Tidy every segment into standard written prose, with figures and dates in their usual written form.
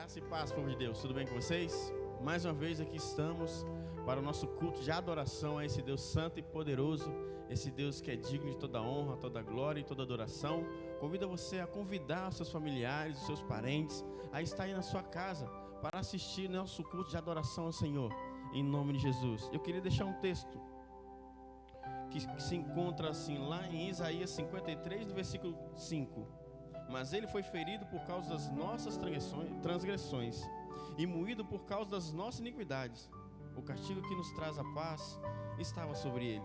Graça e paz, povo de Deus, tudo bem com vocês? Mais uma vez aqui estamos para o nosso culto de adoração a esse Deus santo e poderoso, esse Deus que é digno de toda honra, toda glória e toda adoração. Convido você a convidar os seus familiares, os seus parentes, a estar aí na sua casa para assistir nosso culto de adoração ao Senhor, em nome de Jesus. Eu queria deixar um texto que se encontra assim lá em Isaías 53, no versículo 5. Mas ele foi ferido por causa das nossas transgressões e moído por causa das nossas iniquidades. O castigo que nos traz a paz estava sobre ele,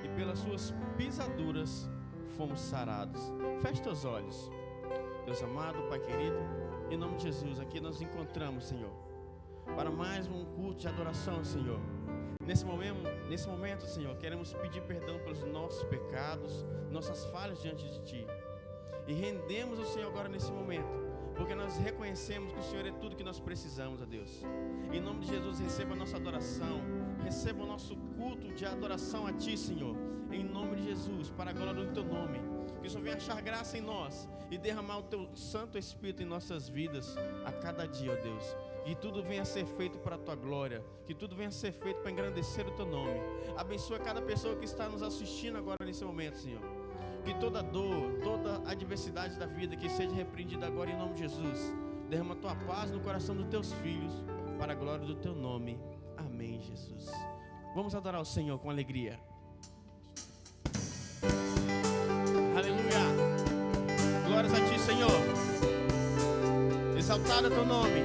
e pelas suas pisaduras fomos sarados. Feche teus olhos. Deus amado, Pai querido, em nome de Jesus, aqui nós encontramos, Senhor, para mais um culto de adoração, Senhor. Nesse momento, Senhor, queremos pedir perdão pelos nossos pecados, nossas falhas diante de Ti. E rendemos ao Senhor agora nesse momento, porque nós reconhecemos que o Senhor é tudo que nós precisamos, ó Deus. Em nome de Jesus, receba a nossa adoração, receba o nosso culto de adoração a Ti, Senhor. Em nome de Jesus, para a glória do Teu nome. Que o Senhor venha achar graça em nós e derramar o Teu Santo Espírito em nossas vidas a cada dia, ó Deus. Que tudo venha a ser feito para a Tua glória, que tudo venha a ser feito para engrandecer o Teu nome. Abençoa cada pessoa que está nos assistindo agora nesse momento, Senhor. Que toda dor, toda adversidade da vida que seja repreendida agora em nome de Jesus. Derrama a Tua paz no coração dos Teus filhos, para a glória do Teu nome. Amém, Jesus. Vamos adorar o Senhor com alegria. Aleluia. Glórias a Ti, Senhor. Exaltado é Teu nome.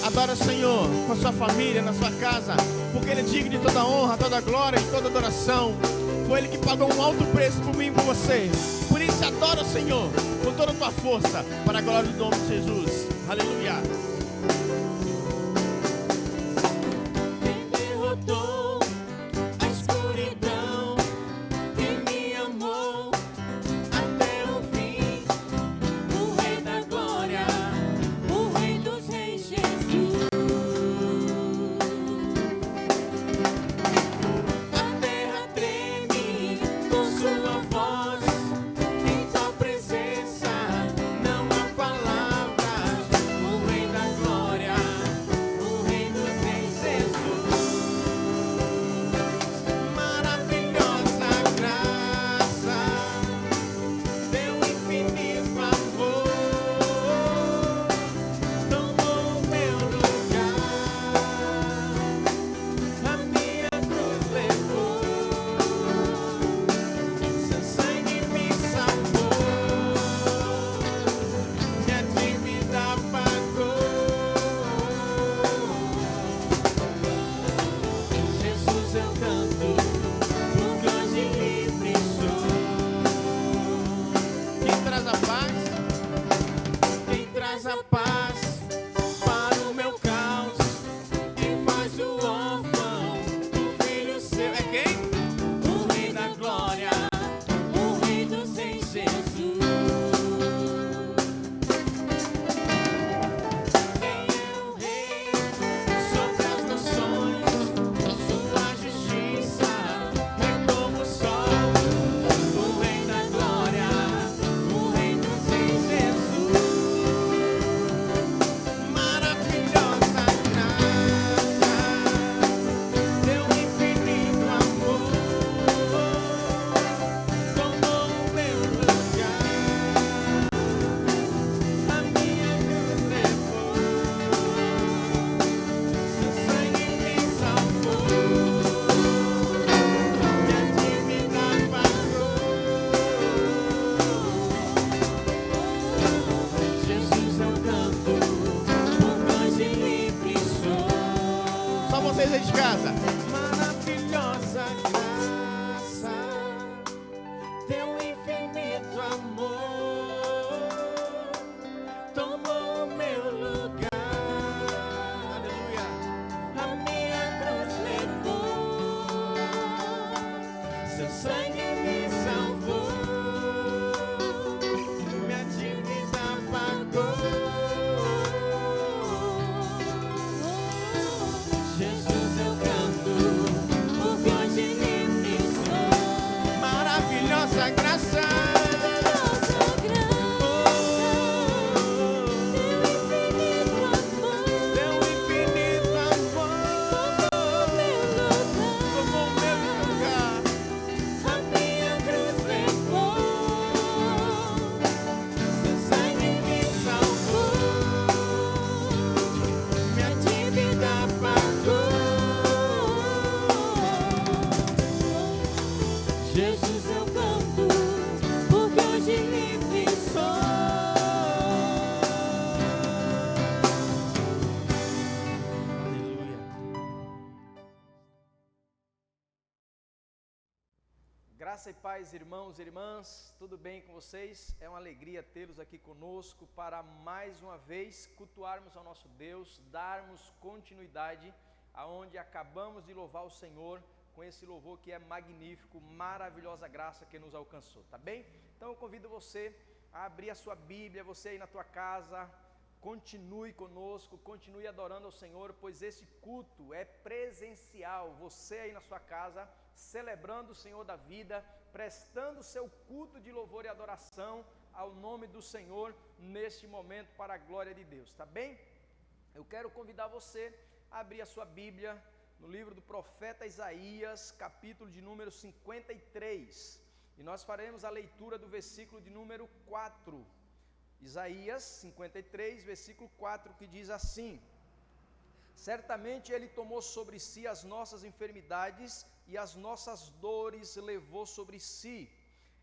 Adora o Senhor com a sua família, na sua casa, porque Ele é digno de toda honra, toda glória e toda adoração. Foi Ele que pagou um alto preço por mim e por você. Por isso adora o Senhor com toda a tua força, para a glória do nome de Jesus. Aleluia. Não há palavras, o Rei da Jesus eu canto, porque hoje livre sou. Graça e paz, irmãos e irmãs, tudo bem com vocês? É uma alegria tê-los aqui conosco para mais uma vez cultuarmos ao nosso Deus, darmos continuidade aonde acabamos de louvar o Senhor com esse louvor que é magnífico, maravilhosa graça que nos alcançou, tá bem? Então eu convido você a abrir a sua Bíblia, você aí na tua casa, continue conosco, continue adorando ao Senhor, pois esse culto é presencial, você aí na sua casa, celebrando o Senhor da vida, prestando o seu culto de louvor e adoração ao nome do Senhor, neste momento, para a glória de Deus, tá bem? Eu quero convidar você a abrir a sua Bíblia, no livro do profeta Isaías, capítulo de número 53, e nós faremos a leitura do versículo de número 4, Isaías 53, versículo 4, que diz assim: certamente Ele tomou sobre si as nossas enfermidades e as nossas dores levou sobre si,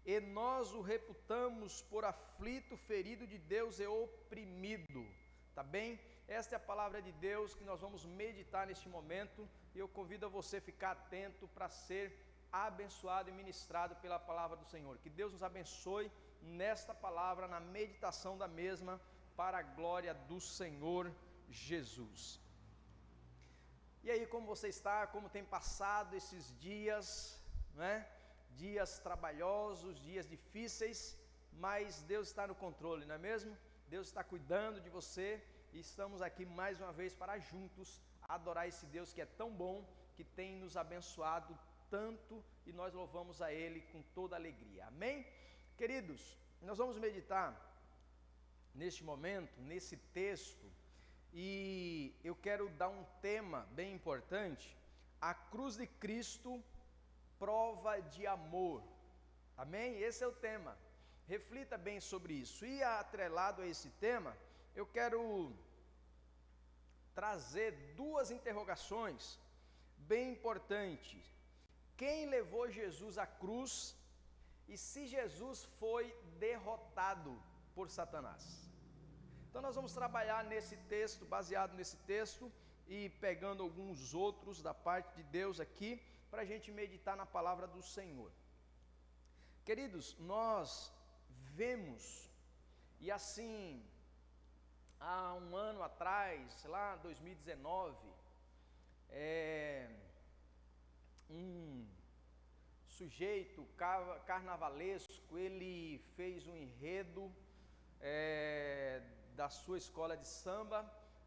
e nós o reputamos por aflito, ferido de Deus e oprimido. Tá bem? Esta é a palavra de Deus que nós vamos meditar neste momento, e eu convido a você a ficar atento para ser abençoado e ministrado pela palavra do Senhor. Que Deus nos abençoe nesta palavra, na meditação da mesma, para a glória do Senhor Jesus. E aí, como você está? Como tem passado esses dias, né? Dias trabalhosos, dias difíceis, mas Deus está no controle, não é mesmo? Deus está cuidando de você, e estamos aqui mais uma vez para juntos adorar esse Deus que é tão bom, que tem nos abençoado tanto, e nós louvamos a Ele com toda alegria, amém? Queridos, nós vamos meditar neste momento, nesse texto, e eu quero dar um tema bem importante: a cruz de Cristo, prova de amor, amém? Esse é o tema, reflita bem sobre isso, e atrelado a esse tema, eu quero trazer duas interrogações bem importantes: quem levou Jesus à cruz, e se Jesus foi derrotado por Satanás? Então nós vamos trabalhar nesse texto, baseado nesse texto, e pegando alguns outros da parte de Deus aqui, para a gente meditar na palavra do Senhor. Queridos, nós vemos, e assim, há um ano atrás, lá em 2019, um sujeito carnavalesco, ele fez um enredo da sua escola de samba,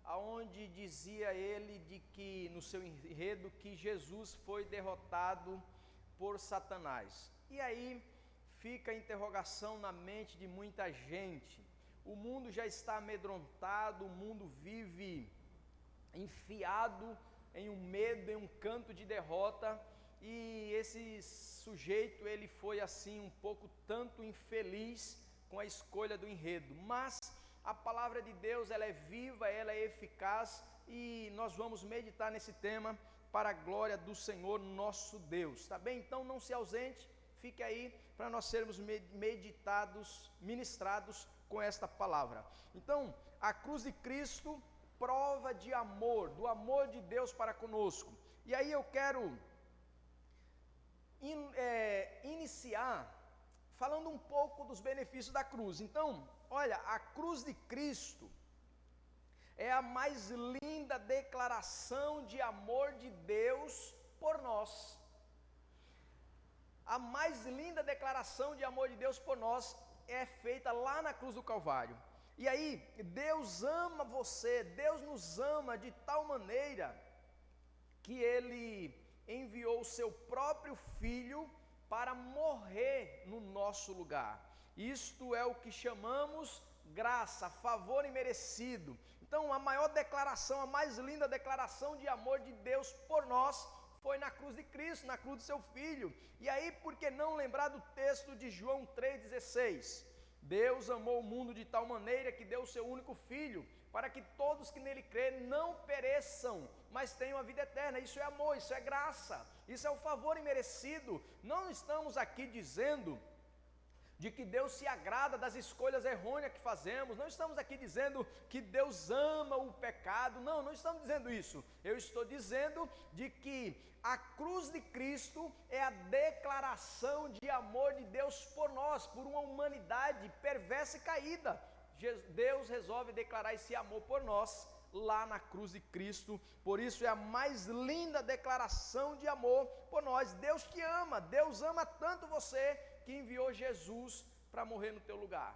aonde dizia ele de que no seu enredo que Jesus foi derrotado por Satanás. E aí fica a interrogação na mente de muita gente. O mundo já está amedrontado, o mundo vive enfiado em um medo, em um canto de derrota, e esse sujeito, ele foi assim um pouco tanto infeliz com a escolha do enredo, mas a palavra de Deus, ela é viva, ela é eficaz, e nós vamos meditar nesse tema para a glória do Senhor nosso Deus, tá bem? Então não se ausente, fique aí para nós sermos meditados, ministrados com esta palavra. Então, a cruz de Cristo, prova de amor, do amor de Deus para conosco. E aí eu quero iniciar falando um pouco dos benefícios da cruz. Então, olha, a cruz de Cristo é a mais linda declaração de amor de Deus por nós. A mais linda declaração de amor de Deus por nós é feita lá na cruz do Calvário. E aí, Deus ama você, Deus nos ama de tal maneira que Ele enviou o seu próprio Filho para morrer no nosso lugar. Isto é o que chamamos graça, favor imerecido. Então, a maior declaração, a mais linda declaração de amor de Deus por nós foi na cruz de Cristo, na cruz do seu Filho. E aí, por que não lembrar do texto de João 3,16? Deus amou o mundo de tal maneira que deu o seu único Filho, para que todos que nele crêem não pereçam, mas têm uma vida eterna. Isso é amor, isso é graça, isso é o favor imerecido. Não estamos aqui dizendo de que Deus se agrada das escolhas errôneas que fazemos, não estamos aqui dizendo que Deus ama o pecado, não estamos dizendo isso. Eu estou dizendo de que a cruz de Cristo é a declaração de amor de Deus por nós, por uma humanidade perversa e caída. Deus resolve declarar esse amor por nós lá na cruz de Cristo. Por isso é a mais linda declaração de amor por nós. Deus te ama, Deus ama tanto você que enviou Jesus para morrer no teu lugar.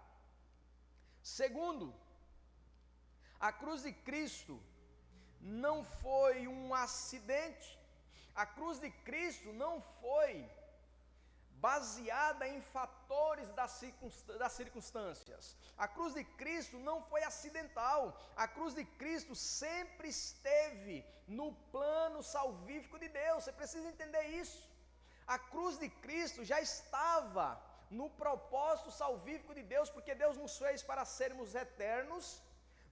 Segundo, a cruz de Cristo não foi um acidente. A cruz de Cristo não foi baseada em fatores das circunstâncias. A cruz de Cristo não foi acidental. A cruz de Cristo sempre esteve no plano salvífico de Deus. Você precisa entender isso. A cruz de Cristo já estava no propósito salvífico de Deus, porque Deus nos fez para sermos eternos.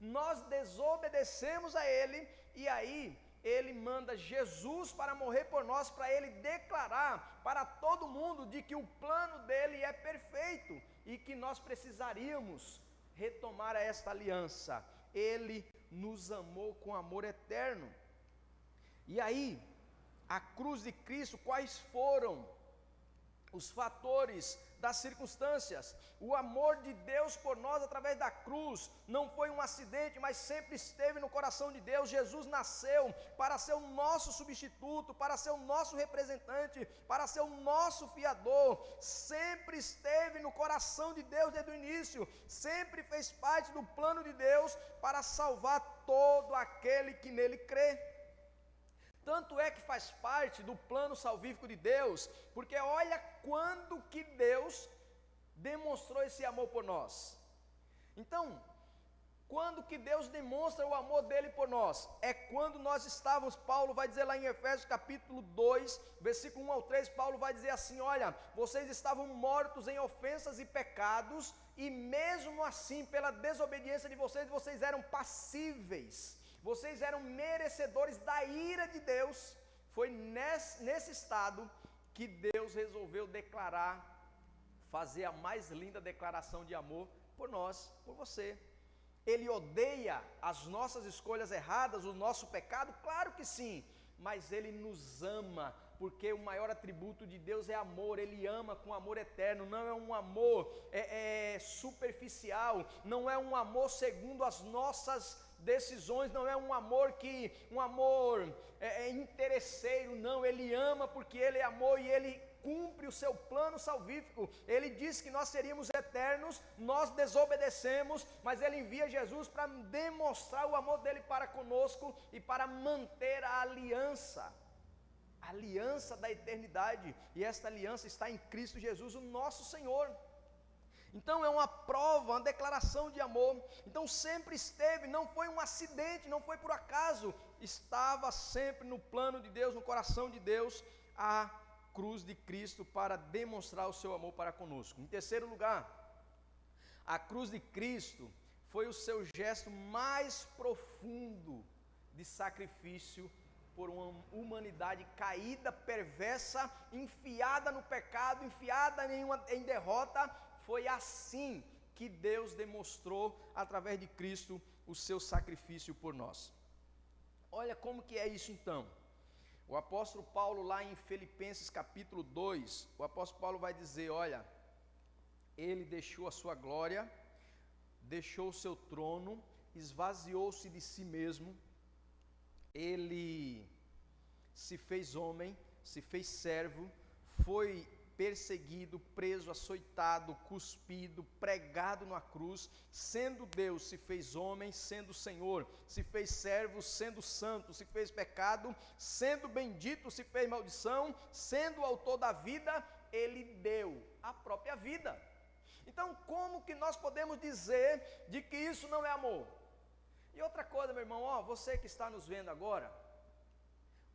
Nós desobedecemos a Ele, e aí Ele manda Jesus para morrer por nós, para Ele declarar para todo mundo de que o plano dele é perfeito e que nós precisaríamos retomar esta aliança. Ele nos amou com amor eterno. E aí, a cruz de Cristo, quais foram os fatores das circunstâncias? O amor de Deus por nós através da cruz não foi um acidente, mas sempre esteve no coração de Deus. Jesus nasceu para ser o nosso substituto, para ser o nosso representante, para ser o nosso fiador. Sempre esteve no coração de Deus desde o início, sempre fez parte do plano de Deus para salvar todo aquele que nele crê. Tanto é que faz parte do plano salvífico de Deus, porque olha quando que Deus demonstrou esse amor por nós. Então, quando que Deus demonstra o amor dele por nós? É quando nós estávamos, Paulo vai dizer lá em Efésios capítulo 2, versículo 1 ao 3, Paulo vai dizer assim: olha, vocês estavam mortos em ofensas e pecados, e mesmo assim, pela desobediência de vocês, vocês eram passíveis, vocês eram merecedores da ira de Deus. Foi nesse estado que Deus resolveu declarar, fazer a mais linda declaração de amor por nós, por você. Ele odeia as nossas escolhas erradas, o nosso pecado? Claro que sim, mas Ele nos ama, porque o maior atributo de Deus é amor. Ele ama com amor eterno, não é um amor superficial, não é um amor segundo as nossas decisões, não é um amor interesseiro, não. Ele ama porque Ele é amor e Ele cumpre o seu plano salvífico. Ele disse que nós seríamos eternos, nós desobedecemos, mas Ele envia Jesus para demonstrar o amor dele para conosco e para manter a aliança da eternidade, e esta aliança está em Cristo Jesus, o nosso Senhor. Então é uma prova, uma declaração de amor. Então sempre esteve, não foi um acidente, não foi por acaso, estava sempre no plano de Deus, no coração de Deus, a cruz de Cristo para demonstrar o seu amor para conosco. Em terceiro lugar, a cruz de Cristo foi o seu gesto mais profundo de sacrifício por uma humanidade caída, perversa, enfiada no pecado, enfiada em derrota. Foi assim que Deus demonstrou, através de Cristo, o seu sacrifício por nós. Olha como que é isso então. O apóstolo Paulo, lá em Filipenses capítulo 2, o apóstolo Paulo vai dizer, olha, ele deixou a sua glória, deixou o seu trono, esvaziou-se de si mesmo, ele se fez homem, se fez servo, foi perseguido, preso, açoitado, cuspido, pregado na cruz. Sendo Deus, se fez homem, sendo Senhor, se fez servo, sendo santo, se fez pecado, sendo bendito, se fez maldição, sendo o autor da vida, Ele deu a própria vida. Então, como que nós podemos dizer de que isso não é amor? E outra coisa, meu irmão, você que está nos vendo agora,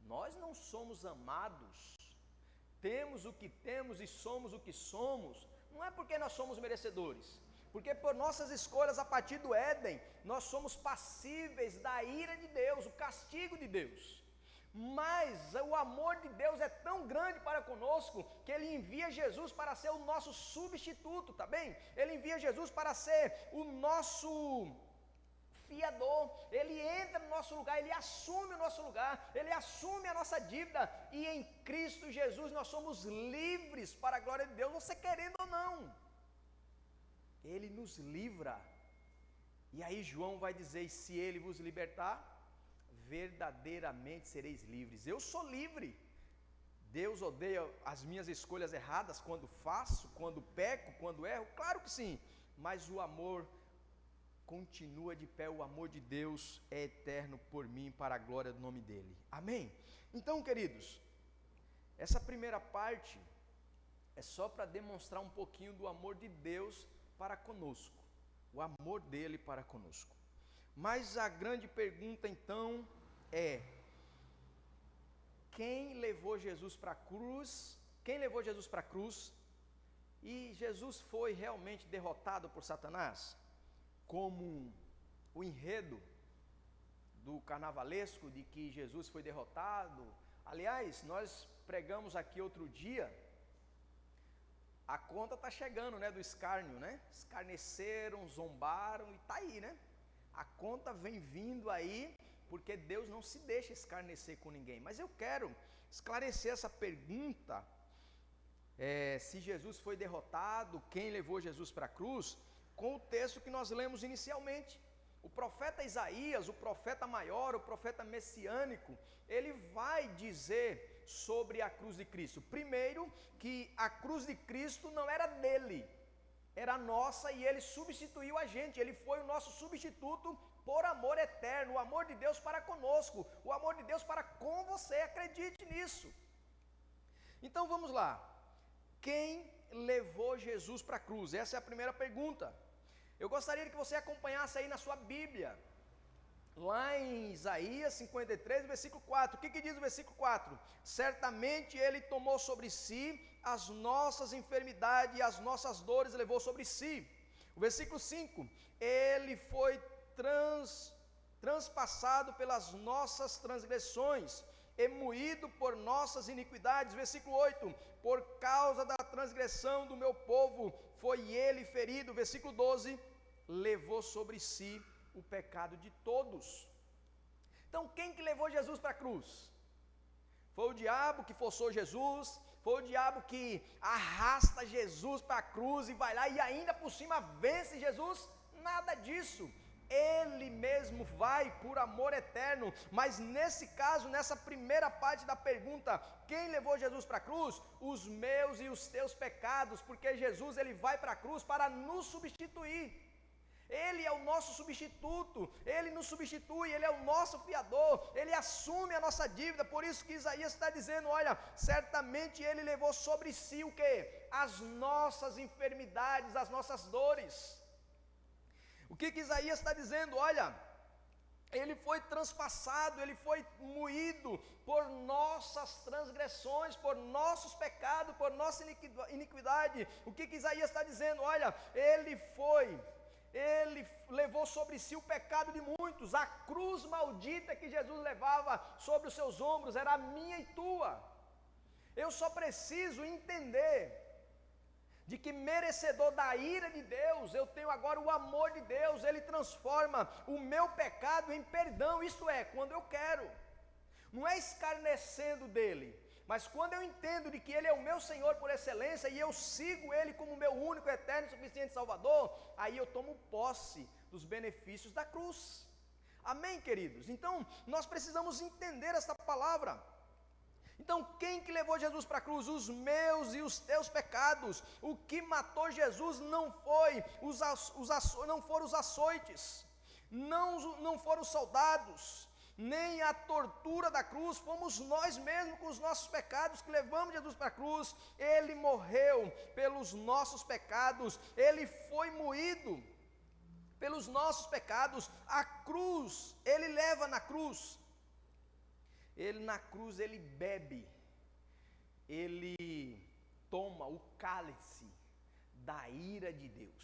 nós não somos amados, temos o que temos e somos o que somos, não é porque nós somos merecedores, porque por nossas escolhas a partir do Éden, nós somos passíveis da ira de Deus, o castigo de Deus. Mas o amor de Deus é tão grande para conosco, que Ele envia Jesus para ser o nosso substituto, tá bem? Ele envia Jesus para ser o nosso fiador, Ele entra no nosso lugar, Ele assume o nosso lugar, Ele assume a nossa dívida, e em Cristo Jesus nós somos livres para a glória de Deus, você querendo ou não, Ele nos livra. E aí João vai dizer, e se Ele vos libertar, verdadeiramente sereis livres. Eu sou livre. Deus odeia as minhas escolhas erradas, quando faço, quando peco, quando erro, claro que sim, mas o amor continua de pé, o amor de Deus é eterno por mim, para a glória do nome dEle, amém? Então, queridos, essa primeira parte é só para demonstrar um pouquinho do amor de Deus para conosco, o amor dEle para conosco. Mas a grande pergunta então é: quem levou Jesus para a cruz? Quem levou Jesus para a cruz? E Jesus foi realmente derrotado por Satanás? Como o enredo do carnavalesco de que Jesus foi derrotado. Aliás, nós pregamos aqui outro dia, a conta está chegando, né, do escárnio, né? Escarneceram, zombaram e está aí, né? A conta vem vindo aí, porque Deus não se deixa escarnecer com ninguém. Mas eu quero esclarecer essa pergunta, se Jesus foi derrotado, quem levou Jesus para a cruz, com o texto que nós lemos inicialmente. O profeta Isaías, o profeta maior, o profeta messiânico, ele vai dizer sobre a cruz de Cristo. Primeiro, que a cruz de Cristo não era dele, era nossa, e ele substituiu a gente, ele foi o nosso substituto por amor eterno, o amor de Deus para conosco, o amor de Deus para com você, acredite nisso. Então vamos lá, quem levou Jesus para a cruz? Essa é a primeira pergunta. Eu gostaria que você acompanhasse aí na sua Bíblia, lá em Isaías 53, versículo 4, o que diz o versículo 4? Certamente Ele tomou sobre si as nossas enfermidades e as nossas dores levou sobre si. O versículo 5, Ele foi transpassado pelas nossas transgressões e moído por nossas iniquidades. Versículo 8, por causa da transgressão do meu povo foi ele ferido. Versículo 12, levou sobre si o pecado de todos. Então quem que levou Jesus para a cruz? Foi o diabo que forçou Jesus, foi o diabo que arrasta Jesus para a cruz e vai lá e ainda por cima vence Jesus? Nada disso. Ele mesmo vai por amor eterno. Mas nesse caso, nessa primeira parte da pergunta, quem levou Jesus para a cruz? Os meus e os teus pecados, porque Jesus ele vai para a cruz para nos substituir. Ele é o nosso substituto, Ele nos substitui, Ele é o nosso fiador, Ele assume a nossa dívida. Por isso que Isaías está dizendo, olha, certamente Ele levou sobre si o quê? As nossas enfermidades, as nossas dores. O que Isaías está dizendo? Olha, Ele foi transpassado, Ele foi moído por nossas transgressões, por nossos pecados, por nossa iniquidade. O que Isaías está dizendo? Olha, Ele levou sobre si o pecado de muitos. A cruz maldita que Jesus levava sobre os seus ombros era a minha e tua. Eu só preciso entender de que merecedor da ira de Deus, eu tenho agora o amor de Deus. Ele transforma o meu pecado em perdão, isto é, quando eu quero. Não é escarnecendo dele, mas quando eu entendo de que Ele é o meu Senhor por excelência e eu sigo Ele como meu único, eterno e suficiente Salvador, aí eu tomo posse dos benefícios da cruz. Amém, queridos? Então, nós precisamos entender esta palavra. Então, quem que levou Jesus para a cruz? Os meus e os teus pecados. O que matou Jesus não foram os açoites, não foram os soldados, nem a tortura da cruz. Fomos nós mesmos com os nossos pecados que levamos Jesus para a cruz. Ele morreu pelos nossos pecados, Ele foi moído pelos nossos pecados. A cruz, Ele leva na cruz. Ele na cruz, Ele bebe, Ele toma o cálice da ira de Deus.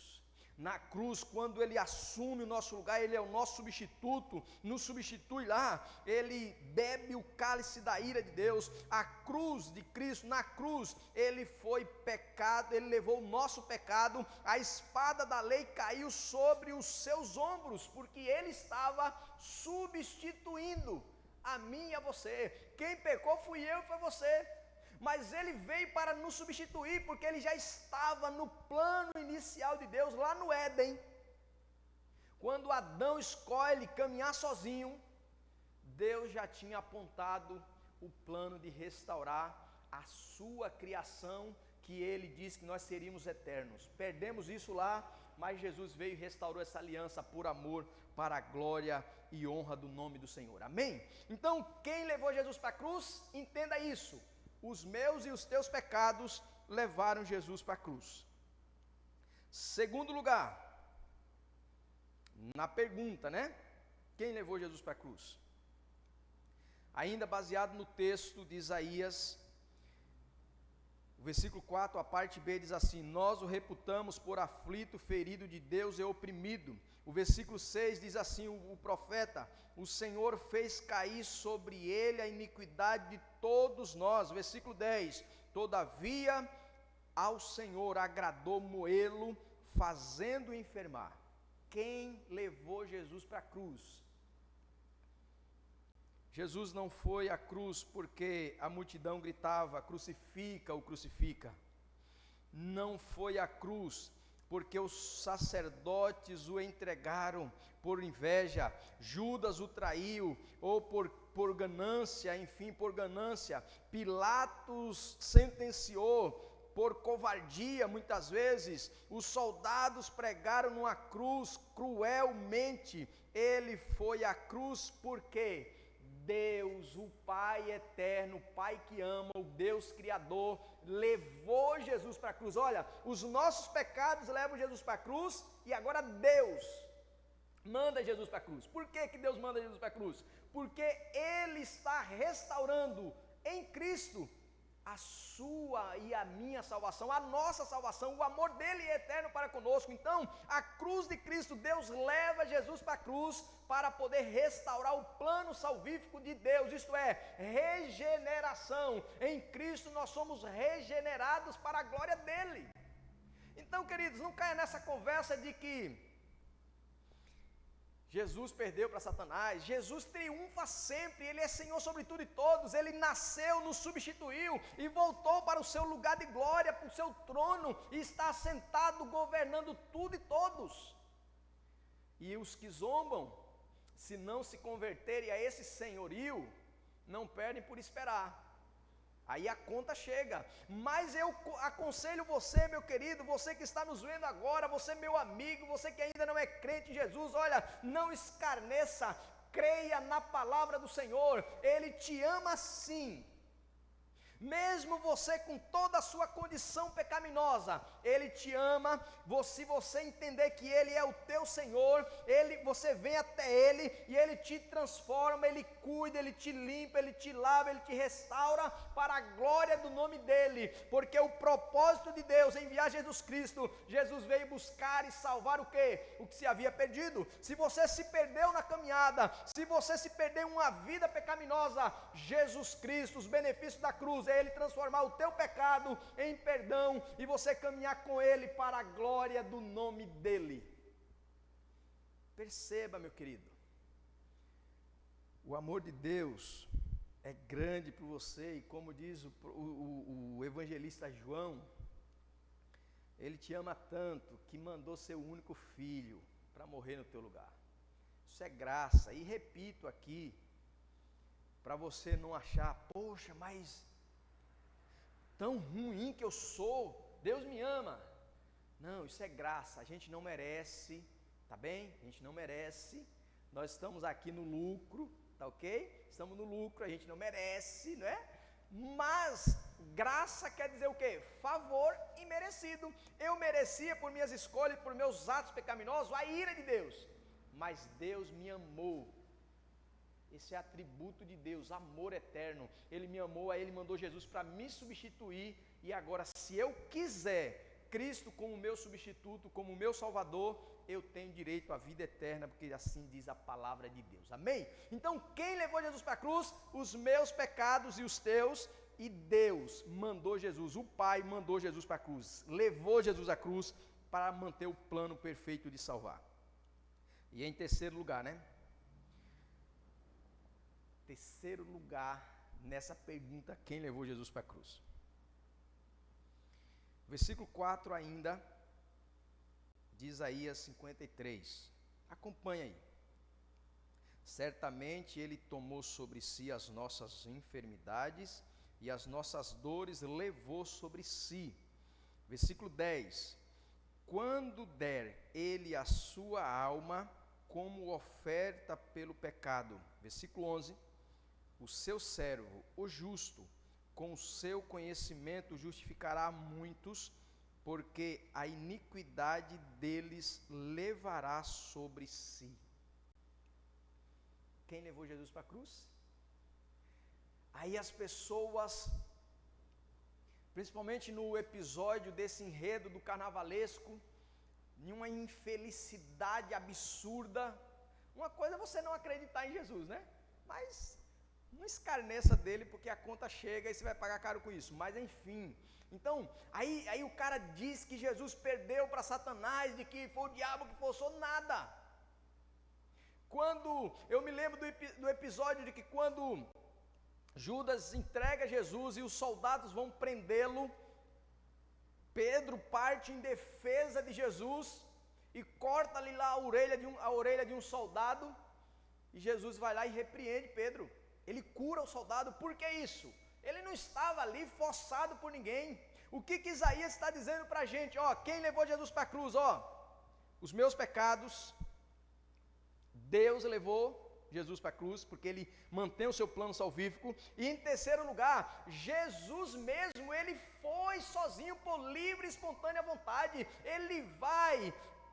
Na cruz, quando Ele assume o nosso lugar, Ele é o nosso substituto, nos substitui lá, Ele bebe o cálice da ira de Deus. A cruz de Cristo, na cruz, Ele foi pecado, Ele levou o nosso pecado, a espada da lei caiu sobre os seus ombros, porque Ele estava substituindo a mim e a você. Quem pecou fui eu e foi você. Mas Ele veio para nos substituir, porque Ele já estava no plano inicial de Deus, lá no Éden. Quando Adão escolhe caminhar sozinho, Deus já tinha apontado o plano de restaurar a sua criação, que Ele disse que nós seríamos eternos. Perdemos isso lá, mas Jesus veio e restaurou essa aliança por amor, para a glória e honra do nome do Senhor. Amém? Então, quem levou Jesus para a cruz, entenda isso. Os meus e os teus pecados levaram Jesus para a cruz. Segundo lugar, na pergunta, né? Quem levou Jesus para a cruz? Ainda baseado no texto de Isaías, o versículo 4, a parte B diz assim: nós o reputamos por aflito, ferido de Deus e oprimido. O versículo 6 diz assim, o profeta: o Senhor fez cair sobre ele a iniquidade de todos nós. Versículo 10, todavia ao Senhor agradou moê-lo, fazendo enfermar. Quem levou Jesus para a cruz? Jesus não foi à cruz porque a multidão gritava: crucifica, o crucifica. Não foi à cruz porque os sacerdotes o entregaram por inveja, Judas o traiu, ou por ganância, enfim, por ganância. Pilatos sentenciou por covardia, muitas vezes. Os soldados pregaram numa cruz cruelmente. Ele foi à cruz porque Deus, o Pai eterno, o Pai que ama, o Deus Criador, levou Jesus para a cruz. Olha, os nossos pecados levam Jesus para a cruz, e agora Deus manda Jesus para a cruz. Por que Deus manda Jesus para a cruz? Porque Ele está restaurando em Cristo a sua e a minha salvação, a nossa salvação. O amor dele é eterno para conosco. Então, a cruz de Cristo, Deus leva Jesus para a cruz para poder restaurar o plano salvífico de Deus, isto é, regeneração. Em Cristo nós somos regenerados para a glória dele. Então, queridos, não caia nessa conversa de que Jesus perdeu para Satanás. Jesus triunfa sempre, Ele é Senhor sobre tudo e todos. Ele nasceu, nos substituiu e voltou para o seu lugar de glória, para o seu trono, e está sentado governando tudo e todos. E os que zombam, se não se converterem a esse senhorio, não perdem por esperar. Aí a conta chega. Mas eu aconselho você, meu querido, você que está nos vendo agora, você meu amigo, você que ainda não é crente em Jesus, olha, não escarneça, creia na palavra do Senhor. Ele te ama sim. Mesmo você com toda a sua condição pecaminosa, Ele te ama. Se você entender que Ele é o teu Senhor, você vem até Ele e Ele te transforma, Ele cuida, Ele te limpa, Ele te lava, Ele te restaura para a glória do nome dEle. Porque o propósito de Deus em enviar Jesus Cristo, Jesus veio buscar e salvar o quê? O que se havia perdido. Se você se perdeu na caminhada, se você se perdeu em uma vida pecaminosa, Jesus Cristo, os benefícios da cruz, Ele transformar o teu pecado em perdão e você caminhar com Ele para a glória do nome dEle. Perceba, meu querido, o amor de Deus é grande por você, e como diz o evangelista João, Ele te ama tanto que mandou seu único filho para morrer no teu lugar. Isso é graça. E repito aqui, para você não achar, poxa, mas tão ruim que eu sou, Deus me ama. Não, isso é graça, a gente não merece, tá bem? A gente não merece, nós estamos aqui no lucro, tá ok? Estamos no lucro, a gente não merece, não é? Mas graça quer dizer o quê? Favor imerecido. Eu merecia por minhas escolhas, por meus atos pecaminosos, a ira de Deus, mas Deus me amou. Esse é atributo de Deus, amor eterno. Ele me amou, aí Ele mandou Jesus para me substituir. E agora, se eu quiser Cristo como meu substituto, como meu Salvador, eu tenho direito à vida eterna, porque assim diz a palavra de Deus. Amém? Então, quem levou Jesus para a cruz? Os meus pecados e os teus. E Deus mandou Jesus, o Pai mandou Jesus para a cruz, levou Jesus à cruz para manter o plano perfeito de salvar. E em terceiro lugar, né? Terceiro lugar nessa pergunta, quem levou Jesus para a cruz? Versículo 4 ainda, de Isaías 53. Acompanha aí. Certamente Ele tomou sobre si as nossas enfermidades e as nossas dores levou sobre si. Versículo 10. Quando der Ele a sua alma como oferta pelo pecado. Versículo 11. O seu servo, o justo, com o seu conhecimento justificará muitos, porque a iniquidade deles levará sobre si. Quem levou Jesus para a cruz? Aí as pessoas, principalmente no episódio desse enredo do carnavalesco, em uma infelicidade absurda, uma coisa é você não acreditar em Jesus, né? Mas não escarneça dele, porque a conta chega e você vai pagar caro com isso. Mas enfim, então, aí o cara diz que Jesus perdeu para Satanás, de que foi o diabo que forçou, nada. Eu me lembro do episódio de que quando Judas entrega Jesus e os soldados vão prendê-lo, Pedro parte em defesa de Jesus e corta ali lá a orelha de um soldado, e Jesus vai lá e repreende Pedro. Ele cura o soldado. Por que isso? Ele não estava ali forçado por ninguém. O que Isaías está dizendo para a gente? Quem levou Jesus para a cruz? Os meus pecados, Deus levou Jesus para a cruz, porque Ele mantém o seu plano salvífico. E em terceiro lugar, Jesus mesmo, Ele foi sozinho por livre e espontânea vontade. Ele vai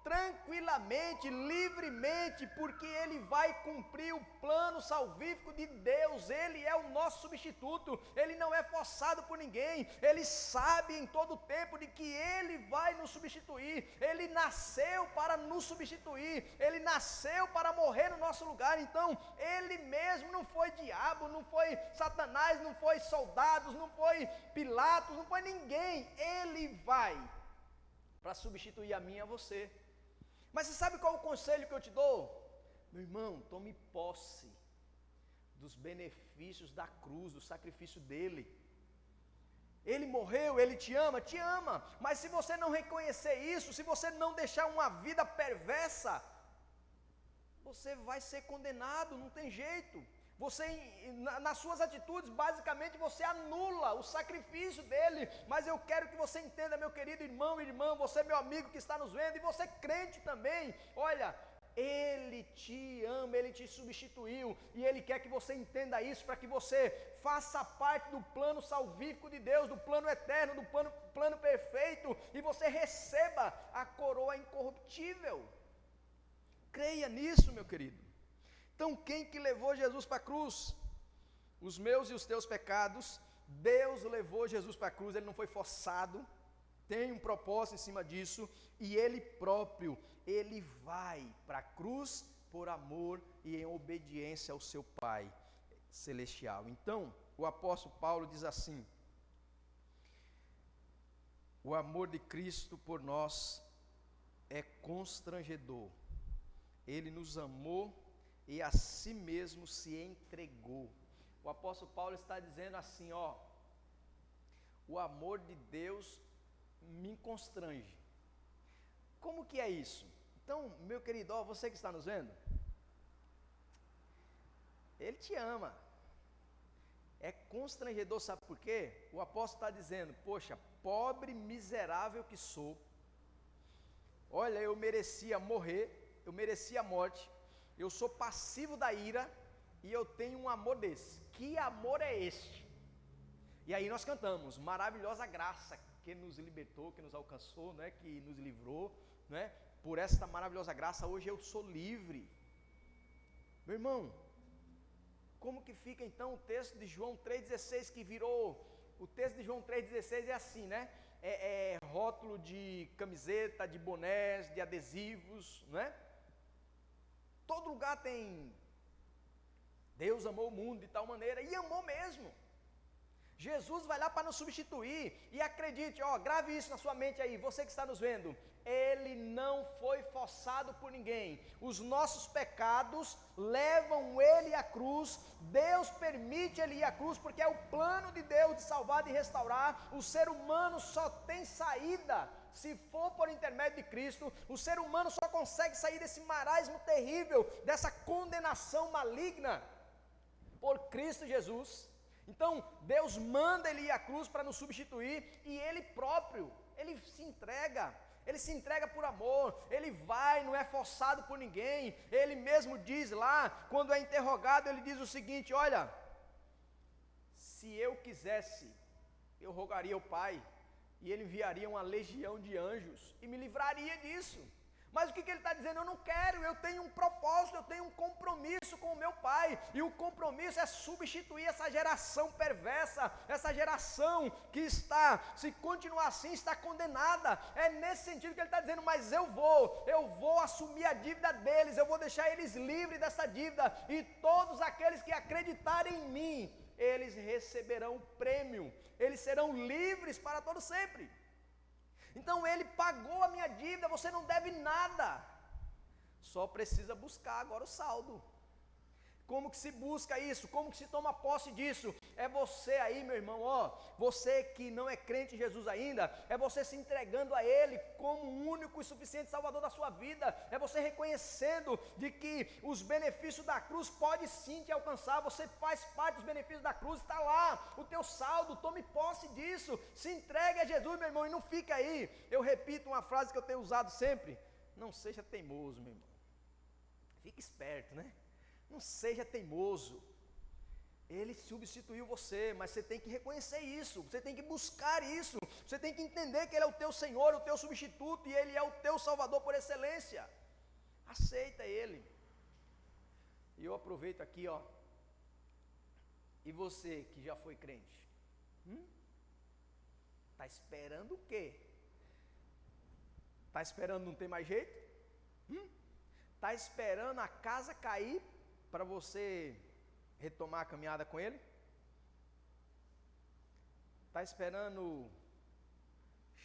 tranquilamente, livremente, porque Ele vai cumprir o plano salvífico de Deus. Ele é o nosso substituto, Ele não é forçado por ninguém, Ele sabe em todo o tempo de que Ele vai nos substituir. Ele nasceu para nos substituir, Ele nasceu para morrer no nosso lugar. Então, Ele mesmo, não foi diabo, não foi Satanás, não foi soldados, não foi Pilatos, não foi ninguém. Ele vai para substituir a mim e a você. Mas você sabe qual é o conselho que eu te dou? Meu irmão, tome posse dos benefícios da cruz, do sacrifício dele. Ele morreu, Ele te ama, mas se você não reconhecer isso, se você não deixar uma vida perversa, você vai ser condenado, não tem jeito. Você, nas suas atitudes, basicamente você anula o sacrifício dele. Mas eu quero que você entenda, meu querido irmão e irmã, você meu amigo que está nos vendo, e você crente também, olha, Ele te ama, Ele te substituiu, e Ele quer que você entenda isso, para que você faça parte do plano salvífico de Deus, do plano eterno, do plano perfeito, e você receba a coroa incorruptível. Creia nisso, meu querido. Então, quem que levou Jesus para a cruz? Os meus e os teus pecados. Deus levou Jesus para a cruz, Ele não foi forçado, tem um propósito em cima disso, e Ele próprio, Ele vai para a cruz por amor e em obediência ao seu Pai celestial. Então, o apóstolo Paulo diz assim: o amor de Cristo por nós é constrangedor. Ele nos amou e a si mesmo se entregou. O apóstolo Paulo está dizendo assim, o amor de Deus me constrange. Como que é isso? Então, meu querido, você que está nos vendo, Ele te ama. É constrangedor, sabe por quê? O apóstolo está dizendo, poxa, pobre, miserável que sou, olha, eu merecia morrer, eu merecia a morte, eu sou passivo da ira, e eu tenho um amor desse. Que amor é este? E aí nós cantamos, maravilhosa graça, que nos libertou, que nos alcançou, né, que nos livrou, né, por esta maravilhosa graça, hoje eu sou livre. Meu irmão, como que fica então o texto de João 3,16, que virou, o texto de João 3,16 é assim, né, rótulo de camiseta, de bonés, de adesivos, não é? Todo lugar tem Deus amou o mundo de tal maneira, e amou mesmo. Jesus vai lá para nos substituir, e acredite, grave isso na sua mente aí, você que está nos vendo, Ele não foi forçado por ninguém, os nossos pecados levam Ele à cruz, Deus permite Ele ir à cruz, porque é o plano de Deus de salvar, de restaurar. O ser humano só tem saída se for por intermédio de Cristo. O ser humano só consegue sair desse marasmo terrível, dessa condenação maligna, por Cristo Jesus. Então, Deus manda Ele ir à cruz para nos substituir, e Ele próprio, Ele se entrega por amor, Ele vai, não é forçado por ninguém. Ele mesmo diz lá, quando é interrogado, Ele diz o seguinte: olha, se eu quisesse, eu rogaria ao Pai, e Ele enviaria uma legião de anjos, e me livraria disso. Mas o que Ele está dizendo? Eu não quero, eu tenho um propósito, eu tenho um compromisso com o meu Pai, e o compromisso é substituir essa geração perversa, essa geração que está, se continuar assim, está condenada. É nesse sentido que Ele está dizendo, mas eu vou assumir a dívida deles, eu vou deixar eles livres dessa dívida, e todos aqueles que acreditarem em mim, eles receberão o prêmio, eles serão livres para todo sempre. Então Ele pagou a minha dívida, você não deve nada, só precisa buscar agora o saldo. Como que se busca isso? Como que se toma posse disso? É você aí, meu irmão, você que não é crente em Jesus ainda, é você se entregando a Ele como o único e suficiente Salvador da sua vida, é você reconhecendo de que os benefícios da cruz podem sim te alcançar, você faz parte dos benefícios da cruz, está lá o teu saldo, tome posse disso, se entregue a Jesus, meu irmão, e não fica aí. Eu repito uma frase que eu tenho usado sempre: não seja teimoso, meu irmão, fique esperto, né? Não seja teimoso. Ele substituiu você, mas você tem que reconhecer isso, você tem que buscar isso, você tem que entender que Ele é o teu Senhor, o teu substituto, e Ele é o teu Salvador por excelência. Aceita Ele. E eu aproveito aqui, e você que já foi crente, está esperando o quê? Está esperando não ter mais jeito? Está esperando a casa cair para você retomar a caminhada com Ele? Está esperando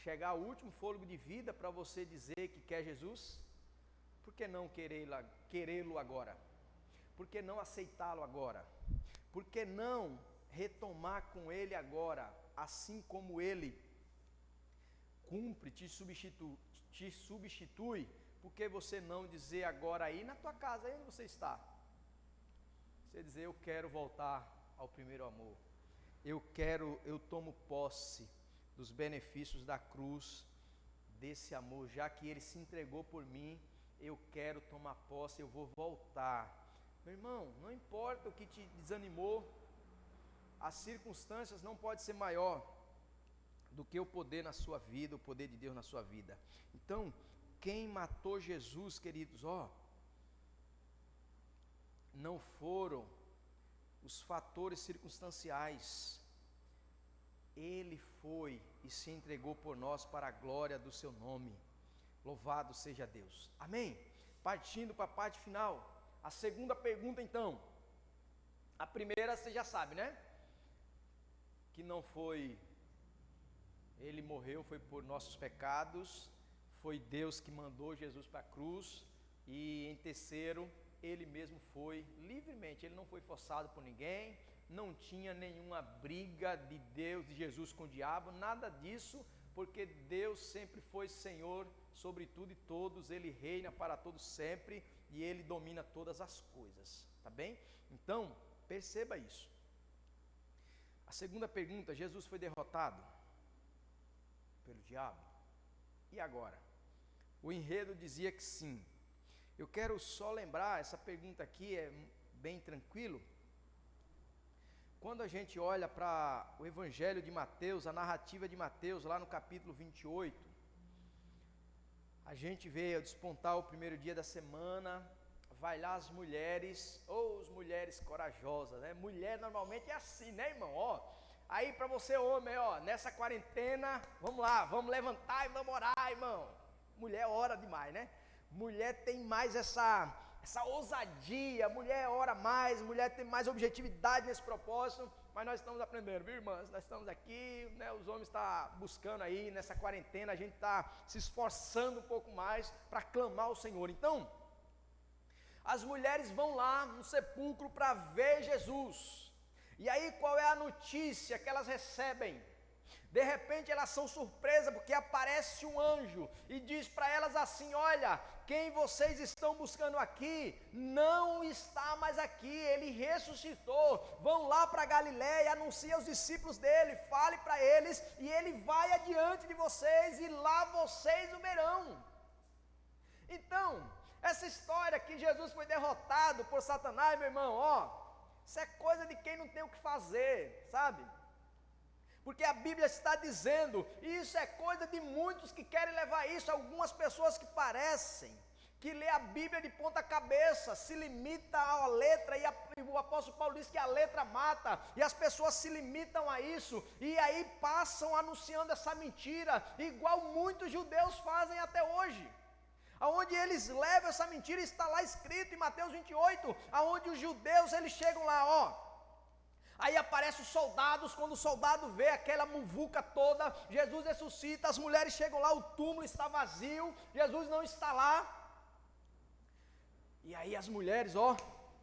chegar ao último fôlego de vida para você dizer que quer Jesus? Por que não querê-lo agora? Por que não aceitá-lo agora? Por que não retomar com Ele agora, assim como Ele cumpre, te substitui? Por que você não dizer agora aí na tua casa, aí onde você está? Você dizer, eu quero voltar ao primeiro amor. Eu tomo posse dos benefícios da cruz, desse amor, já que Ele se entregou por mim, eu quero tomar posse, eu vou voltar. Meu irmão, não importa o que te desanimou, as circunstâncias não podem ser maior do que o poder na sua vida, o poder de Deus na sua vida. Então, quem matou Jesus, queridos, não foram os fatores circunstanciais. Ele foi e se entregou por nós para a glória do seu nome. Louvado seja Deus. Amém? Partindo para a parte final, a segunda pergunta então. A primeira você já sabe, né? Que não foi Ele morreu, foi por nossos pecados, foi Deus que mandou Jesus para a cruz. E em terceiro, Ele mesmo foi livremente, Ele não foi forçado por ninguém, não tinha nenhuma briga de Deus, de Jesus com o diabo, nada disso, porque Deus sempre foi Senhor sobre tudo e todos, Ele reina para todos sempre, e Ele domina todas as coisas, tá bem? Então, perceba isso. A segunda pergunta, Jesus foi derrotado pelo diabo? E agora? O enredo dizia que sim. Eu quero só lembrar, essa pergunta aqui é bem tranquilo. Quando a gente olha para o Evangelho de Mateus, a narrativa de Mateus, lá no capítulo 28, a gente vê despontar o primeiro dia da semana, vai lá as mulheres, as mulheres corajosas, né? Mulher normalmente é assim, né, irmão? Aí para você homem, ó, nessa quarentena, vamos lá, vamos levantar e vamos orar, irmão. Mulher ora demais, né? Mulher tem mais essa ousadia, mulher ora mais, mulher tem mais objetividade nesse propósito, mas nós estamos aprendendo, viu, irmãs? Nós estamos aqui, né, os homens estão buscando aí, nessa quarentena, a gente está se esforçando um pouco mais para clamar ao Senhor. Então, as mulheres vão lá no sepulcro para ver Jesus, e aí qual é a notícia que elas recebem? De repente elas são surpresas porque aparece um anjo e diz para elas assim: olha, quem vocês estão buscando aqui não está mais aqui, ele ressuscitou. Vão lá para Galiléia, anunciem aos discípulos dele, fale para eles e ele vai adiante de vocês e lá vocês o verão. Então, essa história que Jesus foi derrotado por Satanás, meu irmão, ó, isso é coisa de quem não tem o que fazer, sabe? Porque a Bíblia está dizendo, e isso é coisa de muitos que querem levar isso, algumas pessoas que parecem, que lê a Bíblia de ponta cabeça, se limita à letra, e o apóstolo Paulo diz que a letra mata, e as pessoas se limitam a isso, e aí passam anunciando essa mentira, igual muitos judeus fazem até hoje. Aonde eles levam essa mentira, está lá escrito em Mateus 28, aonde os judeus, eles chegam lá, ó, aí aparecem os soldados, quando o soldado vê aquela muvuca toda, Jesus ressuscita, as mulheres chegam lá, o túmulo está vazio, Jesus não está lá, e aí as mulheres, ó,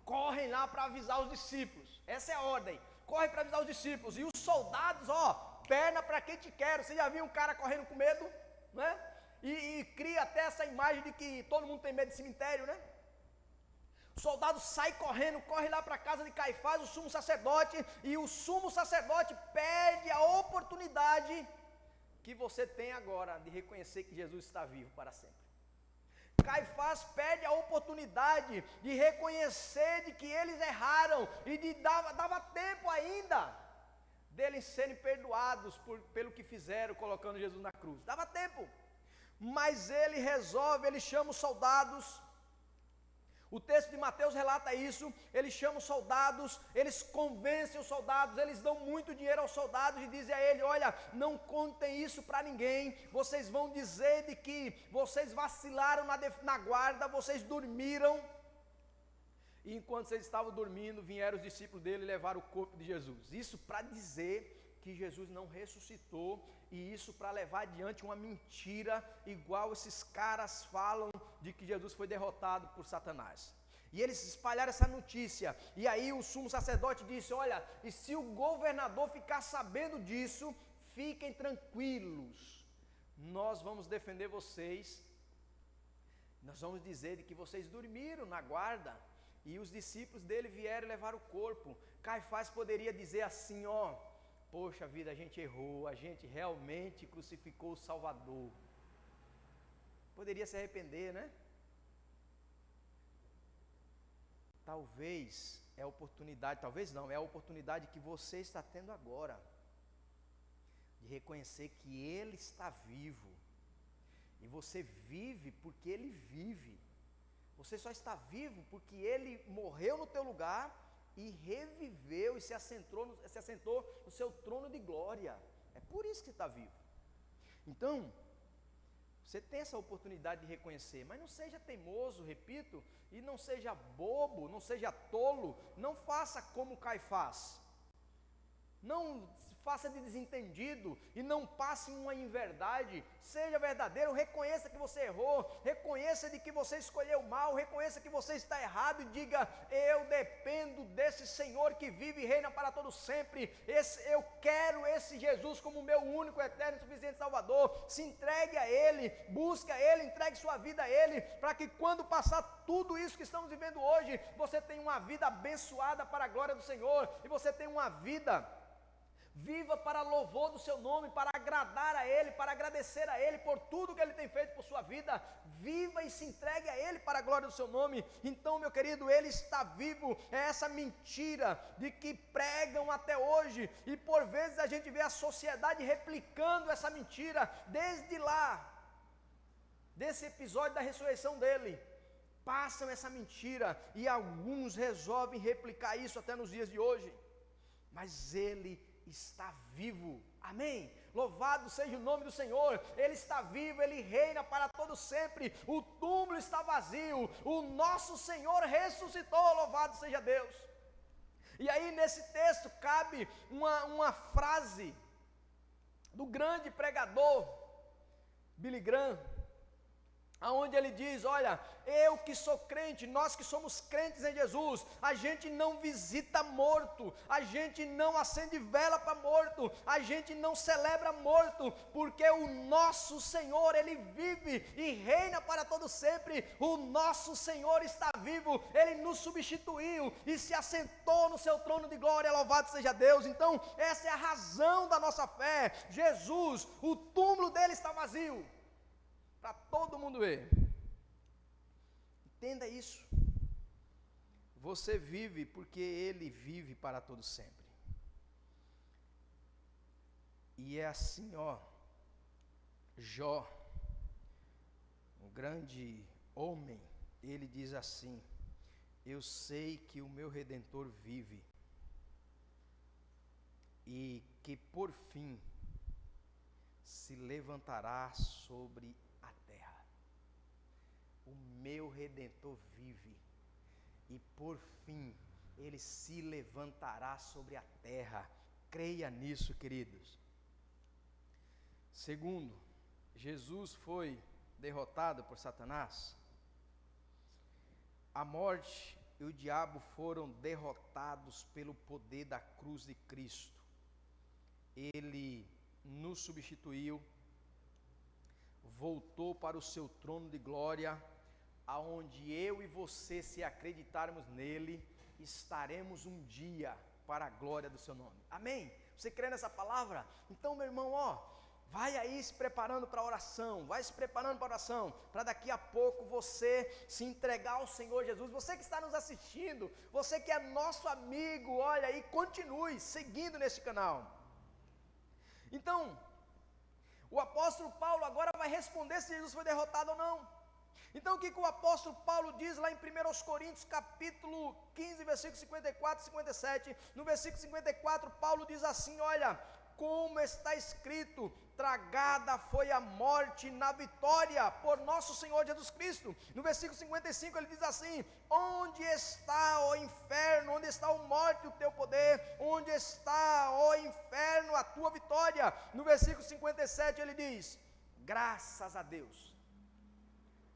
correm lá para avisar os discípulos, essa é a ordem, correm para avisar os discípulos, e os soldados, ó, perna para quem te quero, você já viu um cara correndo com medo, né? E cria até essa imagem de que todo mundo tem medo de cemitério, né? O soldado sai correndo, corre lá para a casa de Caifás, o sumo sacerdote, e o sumo sacerdote perde a oportunidade que você tem agora de reconhecer que Jesus está vivo para sempre. Caifás perde a oportunidade de reconhecer de que eles erraram e de dava tempo ainda deles serem perdoados pelo que fizeram colocando Jesus na cruz. Dava tempo. Mas ele resolve, ele chama os soldados, o texto de Mateus relata isso, ele chama os soldados, eles convencem os soldados, eles dão muito dinheiro aos soldados e dizem a ele: olha, não contem isso para ninguém, vocês vão dizer de que vocês vacilaram na guarda, vocês dormiram, e enquanto vocês estavam dormindo, vieram os discípulos dele e levaram o corpo de Jesus. Isso para dizer que Jesus não ressuscitou, e isso para levar adiante uma mentira, igual esses caras falam de que Jesus foi derrotado por Satanás. E eles espalharam essa notícia, e aí o sumo sacerdote disse: olha, e se o governador ficar sabendo disso, fiquem tranquilos, nós vamos defender vocês, nós vamos dizer de que vocês dormiram na guarda, e os discípulos dele vieram levar o corpo. Caifás poderia dizer assim: ó, poxa vida, a gente errou, a gente realmente crucificou o Salvador. Poderia se arrepender, né? Talvez é a oportunidade, talvez não, é a oportunidade que você está tendo agora, de reconhecer que Ele está vivo, e você vive porque Ele vive. Você só está vivo porque Ele morreu no teu lugar, e reviveu e se assentou no seu trono de glória. É por isso que está vivo. Então, você tem essa oportunidade de reconhecer, mas não seja teimoso, repito, e não seja bobo, não seja tolo, não faça como Caifás, não faça de desentendido e não passe uma inverdade. Seja verdadeiro, reconheça que você errou, reconheça de que você escolheu mal, reconheça que você está errado e diga: eu dependo desse Senhor que vive e reina para todo sempre, eu quero esse Jesus como meu único, eterno e suficiente Salvador. Se entregue a Ele, busque a Ele, entregue sua vida a Ele, para que quando passar tudo isso que estamos vivendo hoje, você tenha uma vida abençoada para a glória do Senhor, e você tenha uma vida viva para louvor do seu nome, para agradar a Ele, para agradecer a Ele por tudo que Ele tem feito por sua vida. Viva e se entregue a Ele para a glória do seu nome. Então, meu querido, Ele está vivo. É essa mentira de que pregam até hoje, e por vezes a gente vê a sociedade replicando essa mentira, desde lá, desse episódio da ressurreição dele, passam essa mentira, e alguns resolvem replicar isso até nos dias de hoje. Mas Ele está vivo. Amém? Louvado seja o nome do Senhor. Ele está vivo, Ele reina para todo sempre. O túmulo está vazio. O nosso Senhor ressuscitou. Louvado seja Deus. E aí nesse texto cabe uma frase do grande pregador Billy Graham, aonde ele diz: olha, eu que sou crente, nós que somos crentes em Jesus, a gente não visita morto, a gente não acende vela para morto, a gente não celebra morto, porque o nosso Senhor, Ele vive e reina para todo sempre. O nosso Senhor está vivo, Ele nos substituiu e se assentou no seu trono de glória. Louvado seja Deus. Então essa é a razão da nossa fé. Jesus, o túmulo dele está vazio, para todo mundo ver. Entenda isso. Você vive porque Ele vive para todo sempre. E é assim, ó. Jó, um grande homem, ele diz assim: eu sei que o meu Redentor vive e que por fim se levantará sobre a terra. O meu Redentor vive e por fim Ele se levantará sobre a terra. Creia nisso, queridos. Segundo, Jesus foi derrotado por Satanás. A morte e o diabo foram derrotados pelo poder da cruz de Cristo. Ele nos substituiu, voltou para o seu trono de glória, aonde eu e você, se acreditarmos nele, estaremos um dia para a glória do seu nome. Amém? Você crê nessa palavra? Então, meu irmão, ó, vai aí se preparando para a oração, vai se preparando para a oração, para daqui a pouco você se entregar ao Senhor Jesus. Você que está nos assistindo, você que é nosso amigo, olha aí, continue seguindo nesse canal. Então, o apóstolo Paulo agora vai responder se Jesus foi derrotado ou não. Então o que o apóstolo Paulo diz lá em 1 Coríntios capítulo 15, versículo 54 e 57, no versículo 54 Paulo diz assim: olha, como está escrito, tragada foi a morte na vitória por nosso Senhor Jesus Cristo. No versículo 55 ele diz assim: onde está, ó inferno, onde está, ó morte, o teu poder? Onde está, ó inferno, a tua vitória? No versículo 57 ele diz: graças a Deus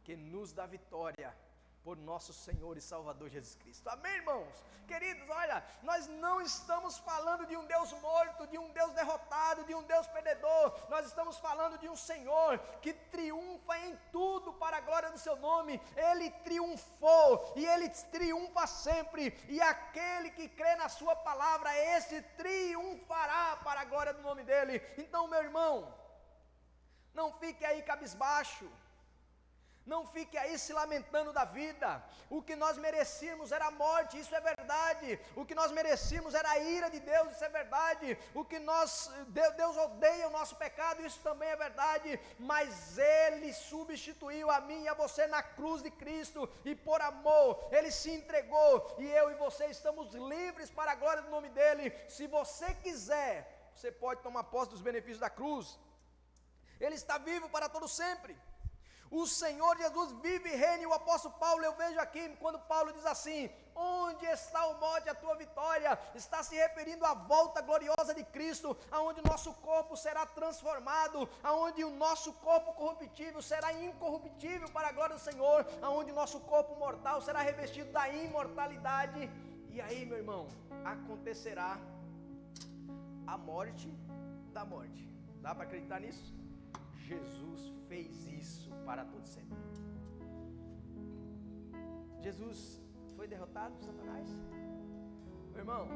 que nos dá vitória por nosso Senhor e Salvador Jesus Cristo. Amém, irmãos? Queridos, olha, nós não estamos falando de um Deus morto, de um Deus derrotado, de um Deus perdedor. Nós estamos falando de um Senhor que triunfa em tudo para a glória do seu nome. Ele triunfou e Ele triunfa sempre. E aquele que crê na sua palavra, esse triunfará para a glória do nome dEle. Então, meu irmão, não fique aí cabisbaixo. Não fique aí se lamentando da vida. O que nós merecíamos era a morte, isso é verdade. O que nós merecíamos era a ira de Deus, isso é verdade. O que Deus odeia o nosso pecado, isso também é verdade. Mas Ele substituiu a mim e a você na cruz de Cristo. E por amor, Ele se entregou. E eu e você estamos livres para a glória do nome dEle. Se você quiser, você pode tomar posse dos benefícios da cruz. Ele está vivo para todo sempre. O Senhor Jesus vive e reina. E o apóstolo Paulo, eu vejo aqui, quando Paulo diz assim: onde está, ó morte, a tua vitória? Está se referindo à volta gloriosa de Cristo, aonde o nosso corpo será transformado, aonde o nosso corpo corruptível será incorruptível para a glória do Senhor, aonde o nosso corpo mortal será revestido da imortalidade. E aí, meu irmão, acontecerá a morte da morte. Dá para acreditar nisso? Jesus fez isso para todo sempre. Jesus foi derrotado por Satanás. Meu irmão,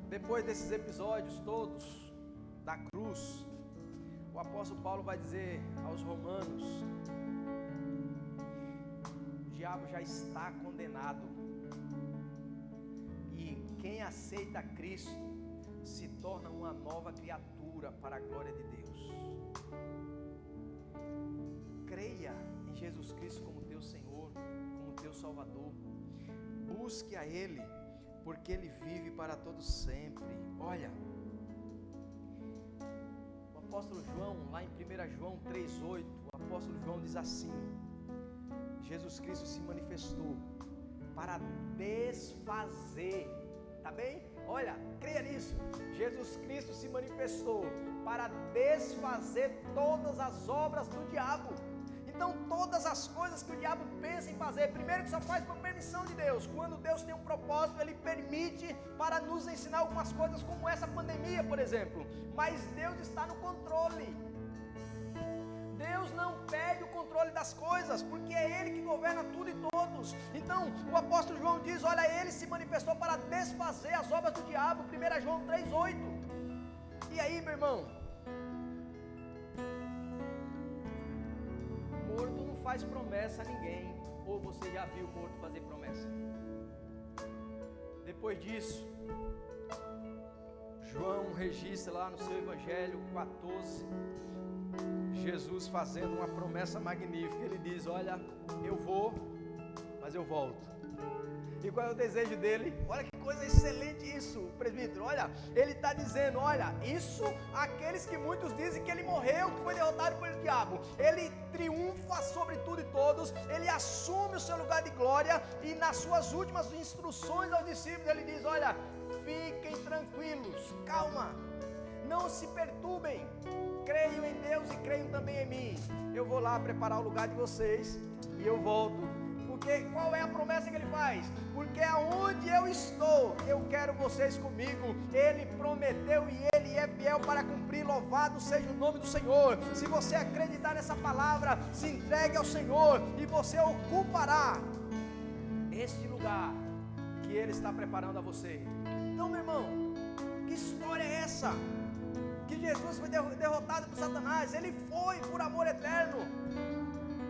depois desses episódios todos da cruz, o apóstolo Paulo vai dizer aos romanos: o diabo já está condenado, e quem aceita Cristo se torna uma nova criatura para a glória de Deus. Creia em Jesus Cristo como teu Senhor, como teu Salvador. Busque a Ele, porque Ele vive para todo sempre. Olha, o apóstolo João, lá em 1 João 3,8, o apóstolo João diz assim: Jesus Cristo se manifestou para desfazer, tá bem? Olha, creia nisso. Jesus Cristo se manifestou para desfazer todas as obras do diabo. Então, todas as coisas que o diabo pensa em fazer, primeiro que só faz por permissão de Deus. Quando Deus tem um propósito, Ele permite para nos ensinar algumas coisas, como essa pandemia, por exemplo. Mas Deus está no controle. Deus não perde o controle das coisas, porque é Ele que governa tudo e todos. Então, o apóstolo João diz, olha, Ele se manifestou para desfazer as obras do diabo, 1 João 3,8. E aí, meu irmão, morto não faz promessa a ninguém. Ou você já viu morto fazer promessa? Depois disso, João registra lá no seu Evangelho 14, Jesus fazendo uma promessa magnífica. Ele diz, olha, eu vou, mas eu volto. E qual é o desejo dele? Olha que coisa excelente isso, presbítero. Olha, ele está dizendo, olha, isso aqueles que muitos dizem que ele morreu, que foi derrotado pelo diabo. Ele triunfa sobre tudo e todos, ele assume o seu lugar de glória e nas suas últimas instruções aos discípulos ele diz, olha, fiquem tranquilos, calma, não se perturbem, creiam em Deus e creiam também em mim. Eu vou lá preparar o lugar de vocês e eu volto. Porque qual é a promessa que ele faz? Porque aonde eu estou, eu quero vocês comigo. Ele prometeu e ele é fiel para cumprir. Louvado seja o nome do Senhor. Se você acreditar nessa palavra, se entregue ao Senhor e você ocupará este lugar que ele está preparando a você. Então, meu irmão, que história é essa? Que Jesus foi derrotado por Satanás. Ele foi por amor eterno,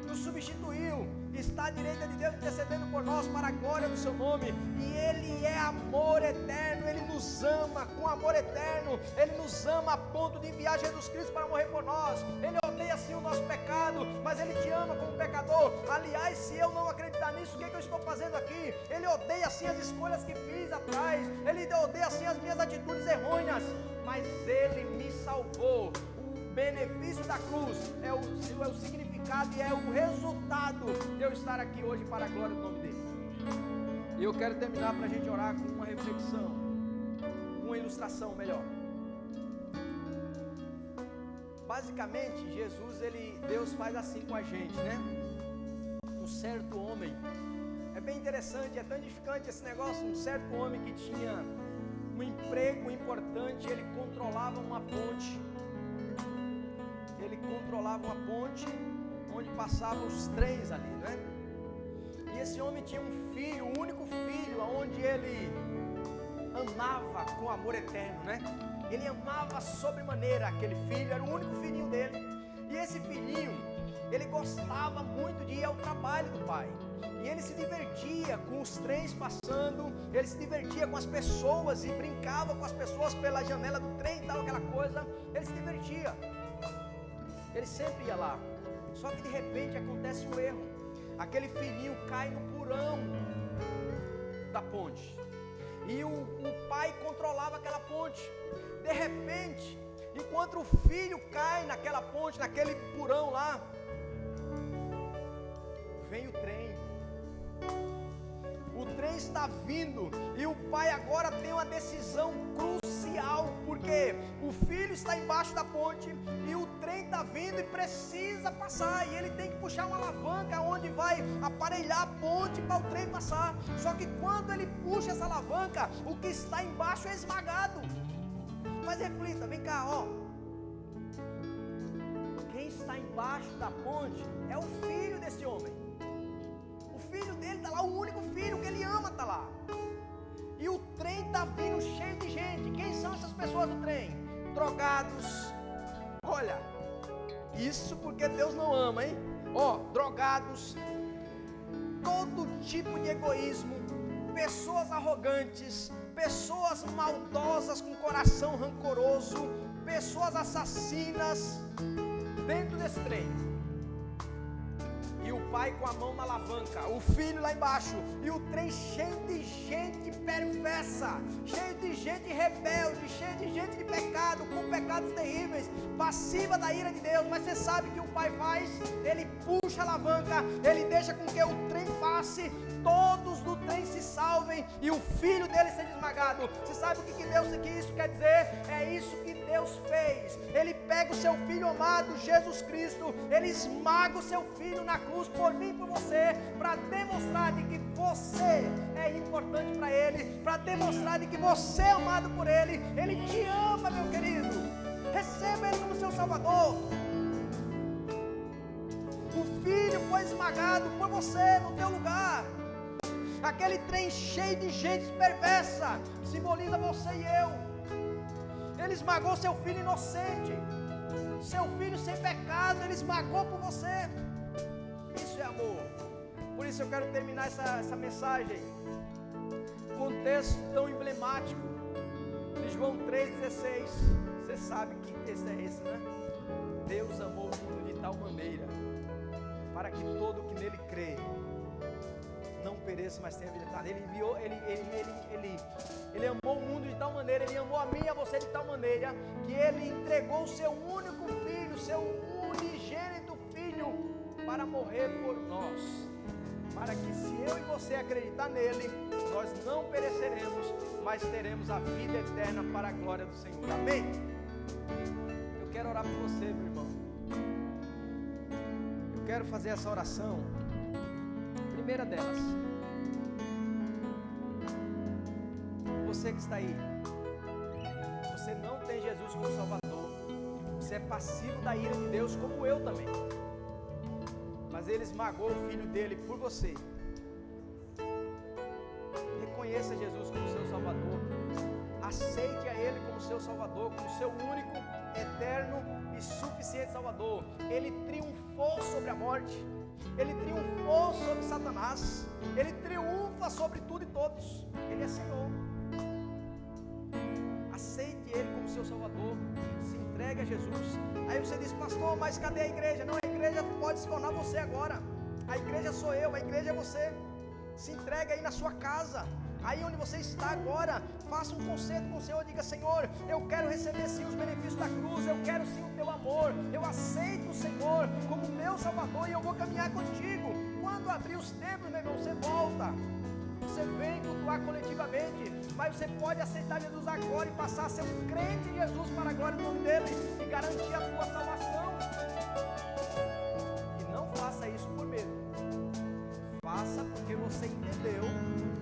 nos substituiu, está à direita de Deus intercedendo por nós para a glória do seu nome, e Ele é amor eterno. Ele nos ama com amor eterno, Ele nos ama a ponto de enviar Jesus Cristo para morrer por nós. Ele odeia sim o nosso pecado, mas Ele te ama como pecador. Aliás, se eu não acreditar nisso, o que eu estou fazendo aqui? Ele odeia sim as escolhas que fiz atrás, Ele odeia sim as minhas atitudes errôneas, mas Ele me salvou. O benefício da cruz é o significado e é o resultado de eu estar aqui hoje para a glória do nome dele. E eu quero terminar para a gente orar com uma reflexão, uma ilustração melhor. Basicamente, Deus faz assim com a gente, né? Um certo homem, é bem interessante, é tão edificante esse negócio. Um certo homem que tinha um emprego importante, ele controlava uma ponte. Onde passavam os trens ali, né? E esse homem tinha um filho, o único filho, onde ele amava com amor eterno, né? Ele amava sobremaneira aquele filho, era o único filhinho dele. E esse filhinho, ele gostava muito de ir ao trabalho do pai. E ele se divertia com os trens passando, ele se divertia com as pessoas e brincava com as pessoas pela janela do trem e tal, aquela coisa. Ele se divertia. Ele sempre ia lá. Só que de repente acontece um erro. Aquele filhinho cai no porão da ponte. E o pai controlava aquela ponte. De repente, enquanto o filho cai naquela ponte, naquele porão lá, vem o trem. O trem está vindo e o pai agora tem uma decisão crucial, porque o filho está embaixo da ponte e o trem está vindo e precisa passar, e ele tem que puxar uma alavanca onde vai aparelhar a ponte para o trem passar. Só que quando ele puxa essa alavanca, o que está embaixo é esmagado. Mas reflita, vem cá, ó. Quem está embaixo da ponte é o filho desse homem. O filho dele está lá, o único filho que ele ama está lá. E o trem está vindo cheio de gente. Quem são essas pessoas do trem? Drogados. Olha, isso porque Deus não ama, hein? Ó, drogados, todo tipo de egoísmo, pessoas arrogantes, pessoas maldosas com coração rancoroso, pessoas assassinas dentro desse trem. E o pai com a mão na alavanca, o filho lá embaixo, e o trem cheio de gente perversa, cheio de gente rebelde, cheio de gente de pecado, com pecados terríveis, passiva da ira de Deus. Mas você sabe o que o pai faz? Ele puxa a alavanca, ele deixa com que o trem passe, todos do trem se salvem e o filho dele seja esmagado. Você sabe o que isso quer dizer? É isso que Deus fez. Ele pega o seu filho amado, Jesus Cristo, ele esmaga o seu filho na cruz por mim e por você, para demonstrar de que você é importante para ele, para demonstrar de que você é amado por ele. Ele te ama, meu querido. Receba ele como seu Salvador. O filho foi esmagado por você no teu lugar. Aquele trem cheio de gente perversa simboliza você e eu. Ele esmagou seu filho inocente, seu filho sem pecado, ele esmagou por você. Isso é amor. Por isso eu quero terminar essa mensagem com um texto tão emblemático de João 3,16. Você sabe que texto é esse, né? Deus amou o mundo de tal maneira para que todo que nele crê não pereça, mas tenha vida eterna. Ele amou o mundo de tal maneira, ele amou a mim e a você de tal maneira, que ele entregou o seu único filho, seu unigênito filho, para morrer por nós, para que se eu e você acreditar nele, nós não pereceremos, mas teremos a vida eterna para a glória do Senhor. Amém? Eu quero orar por você, meu irmão. Eu quero fazer essa oração. Primeira delas, você que está aí, você não tem Jesus como Salvador, você é passivo da ira de Deus, como eu também, mas ele esmagou o filho dele por você. Reconheça Jesus como seu Salvador, aceite a ele como seu Salvador, como seu único, eterno e suficiente Salvador. Ele triunfou sobre a morte, ele triunfou sobre Satanás, ele triunfa sobre tudo e todos. Ele é Senhor. Aceite ele como seu Salvador, se entregue a Jesus. Aí você diz: pastor, mas cadê a igreja? Não, a igreja pode se tornar você agora. A igreja sou eu, a igreja é você. Se entregue aí na sua casa, aí onde você está agora. Faça um concerto com o Senhor, diga: Senhor, eu quero receber sim os benefícios da cruz, eu quero sim o teu amor, eu aceito o Senhor como meu Salvador e eu vou caminhar contigo. Quando abrir os templos, meu irmão, você volta, você vem cultuar coletivamente, mas você pode aceitar Jesus agora e passar a ser um crente em Jesus para a glória do nome dele e garantir a tua salvação. E não faça isso por medo, faça porque você entendeu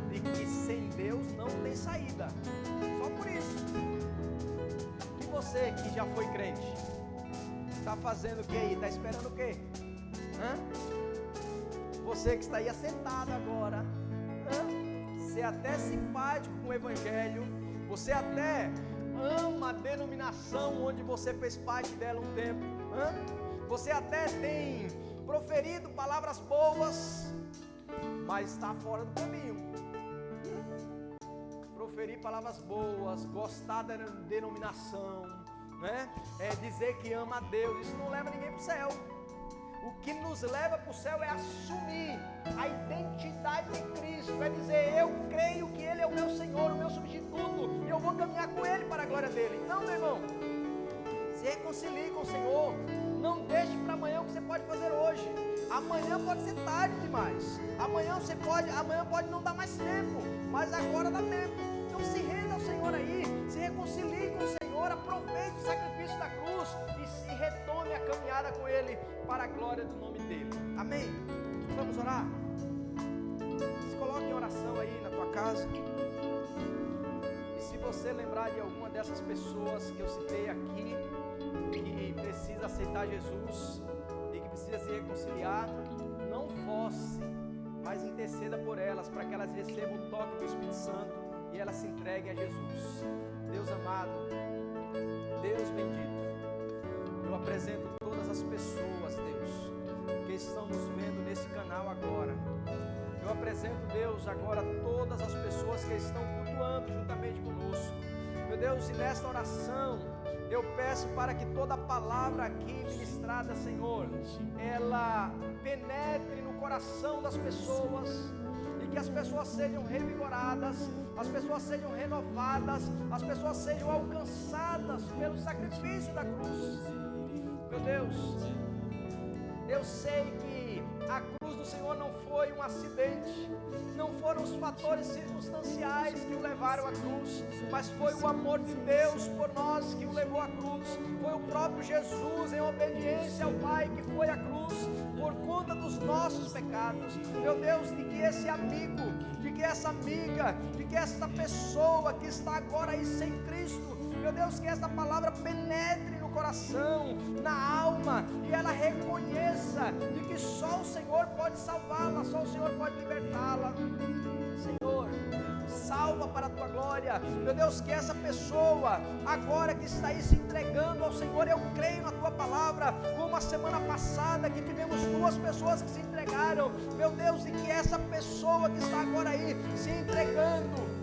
de que sem Deus não tem saída. Só por isso. E você que já foi crente, está fazendo o que aí? Está esperando o quê? Você que está aí assentado agora, você é até simpático com o Evangelho, você até ama a denominação onde você fez parte dela um tempo, você até tem proferido palavras boas, mas está fora do caminho. Proferir palavras boas, gostar da denominação, né? Dizer que ama a Deus, isso não leva ninguém para o céu. O que nos leva para o céu é assumir a identidade de Cristo, é dizer: eu creio que Ele é o meu Senhor, o meu substituto, e eu vou caminhar com Ele para a glória dEle. Então, meu irmão, se reconcilie com o Senhor, não deixe para amanhã o que você pode fazer hoje. Amanhã pode ser tarde demais, amanhã pode não dar mais tempo, mas agora dá tempo. Então se renda ao Senhor aí, se reconcilie com o Senhor, aproveite o sacrifício da cruz e retome a caminhada com Ele para a glória do nome dEle. Amém? Vamos orar? Se coloque em oração aí na tua casa. E se você lembrar de alguma dessas pessoas que eu citei aqui, que precisa aceitar Jesus e que precisa se reconciliar, não force, mas interceda por elas, para que elas recebam o toque do Espírito Santo e elas se entreguem a Jesus. Deus amado, Deus bendito, eu apresento todas as pessoas, Deus, que estão nos vendo nesse canal agora. Eu apresento, Deus, agora todas as pessoas que estão cultuando juntamente conosco. Meu Deus, e nesta oração, eu peço para que toda palavra aqui ministrada, Senhor, ela penetre no coração das pessoas, e que as pessoas sejam revigoradas, as pessoas sejam renovadas, as pessoas sejam alcançadas pelo sacrifício da cruz. Meu Deus, eu sei que a cruz do Senhor não foi um acidente, não foram os fatores circunstanciais que o levaram à cruz, mas foi o amor de Deus por nós que o levou à cruz. Foi o próprio Jesus, em obediência ao Pai, que foi à cruz por conta dos nossos pecados. Meu Deus, de que esse amigo, de que essa amiga, de que esta pessoa que está agora aí sem Cristo, meu Deus, que esta palavra penetre no coração, na alma, e ela reconheça de que só o Senhor pode salvá-la, só o Senhor pode libertá-la. Senhor, salva para a tua glória. Meu Deus, que essa pessoa agora que está aí se entregando ao Senhor, eu creio na tua palavra, como a semana passada que tivemos 2 pessoas que se entregaram. Meu Deus, e que essa pessoa que está agora aí se entregando,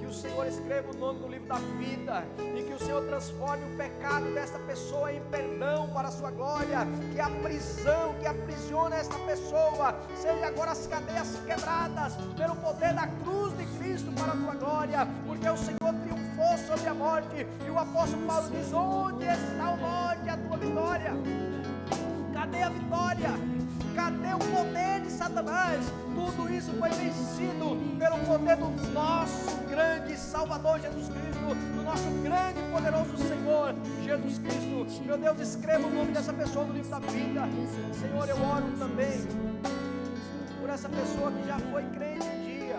o Senhor escreva o nome no livro da vida, e que o Senhor transforme o pecado desta pessoa em perdão para a sua glória, que a prisão que aprisiona esta pessoa seja agora as cadeias quebradas pelo poder da cruz de Cristo para a tua glória, porque o Senhor triunfou sobre a morte, e o apóstolo Paulo diz: onde está, morte, a tua vitória? Cadê a vitória? Cadê o poder de Satanás? Tudo isso foi vencido pelo poder do nosso grande Salvador Jesus Cristo, do nosso grande e poderoso Senhor Jesus Cristo. Meu Deus, escreva o nome dessa pessoa no livro da vida. Senhor, eu oro também por essa pessoa que já foi crente um dia,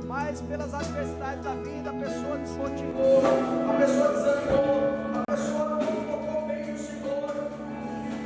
mas pelas adversidades da vida a pessoa desmotivou, a pessoa desanimou, a pessoa não focou bem no Senhor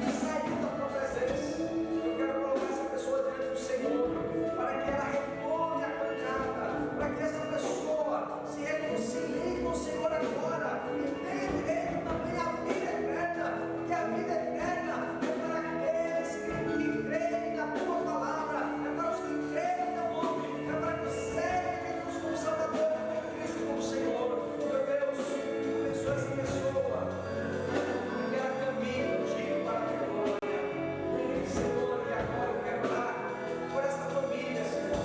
e saiu da tua presença. Eu quero colocar essa pessoa diante do Senhor, para que ela retorne a caminhada, para que essa pessoa se reconcilie com o Senhor agora e tenha direito também à vida eterna, porque a vida eterna é para aqueles que creem na tua palavra, é para os que creem no teu nome, é para que servem Jesus como Salvador e Cristo como Senhor. Meu Deus, abençoa essa pessoa, que ela caminhe contigo para a tua glória. Senhor, e agora eu quero orar por esta família, Senhor,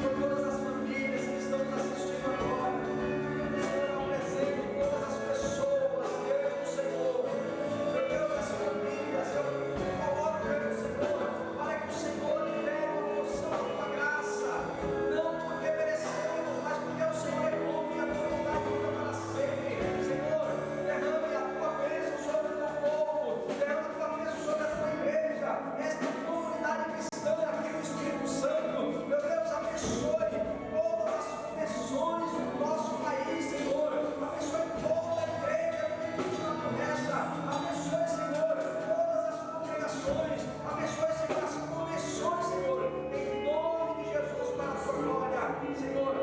por todas as famílias que estão nos assistindo agora. Senhor, eu apresento todas as pessoas diante do Senhor. Meu Deus, as famílias, eu coloco diante do Senhor, para que o Senhor libere uma porção da tua graça, não porque merecemos, mas porque o Senhor é bom e a tua bondade dura para sempre. Senhor, derrame a tua bênção sobre o teu povo, derrame a tua bênção sobre a tua igreja, esta comunidade cristã aqui no Espírito Santo. Meu Deus, abençoe todas as conversões do nosso país, Senhor. Abençoe toda a igreja do Cristo na promessa. Abençoe, Senhor, todas as congregações. Abençoe, Senhor, as convenções, Senhor. Em nome de Jesus, para a sua glória. Senhor,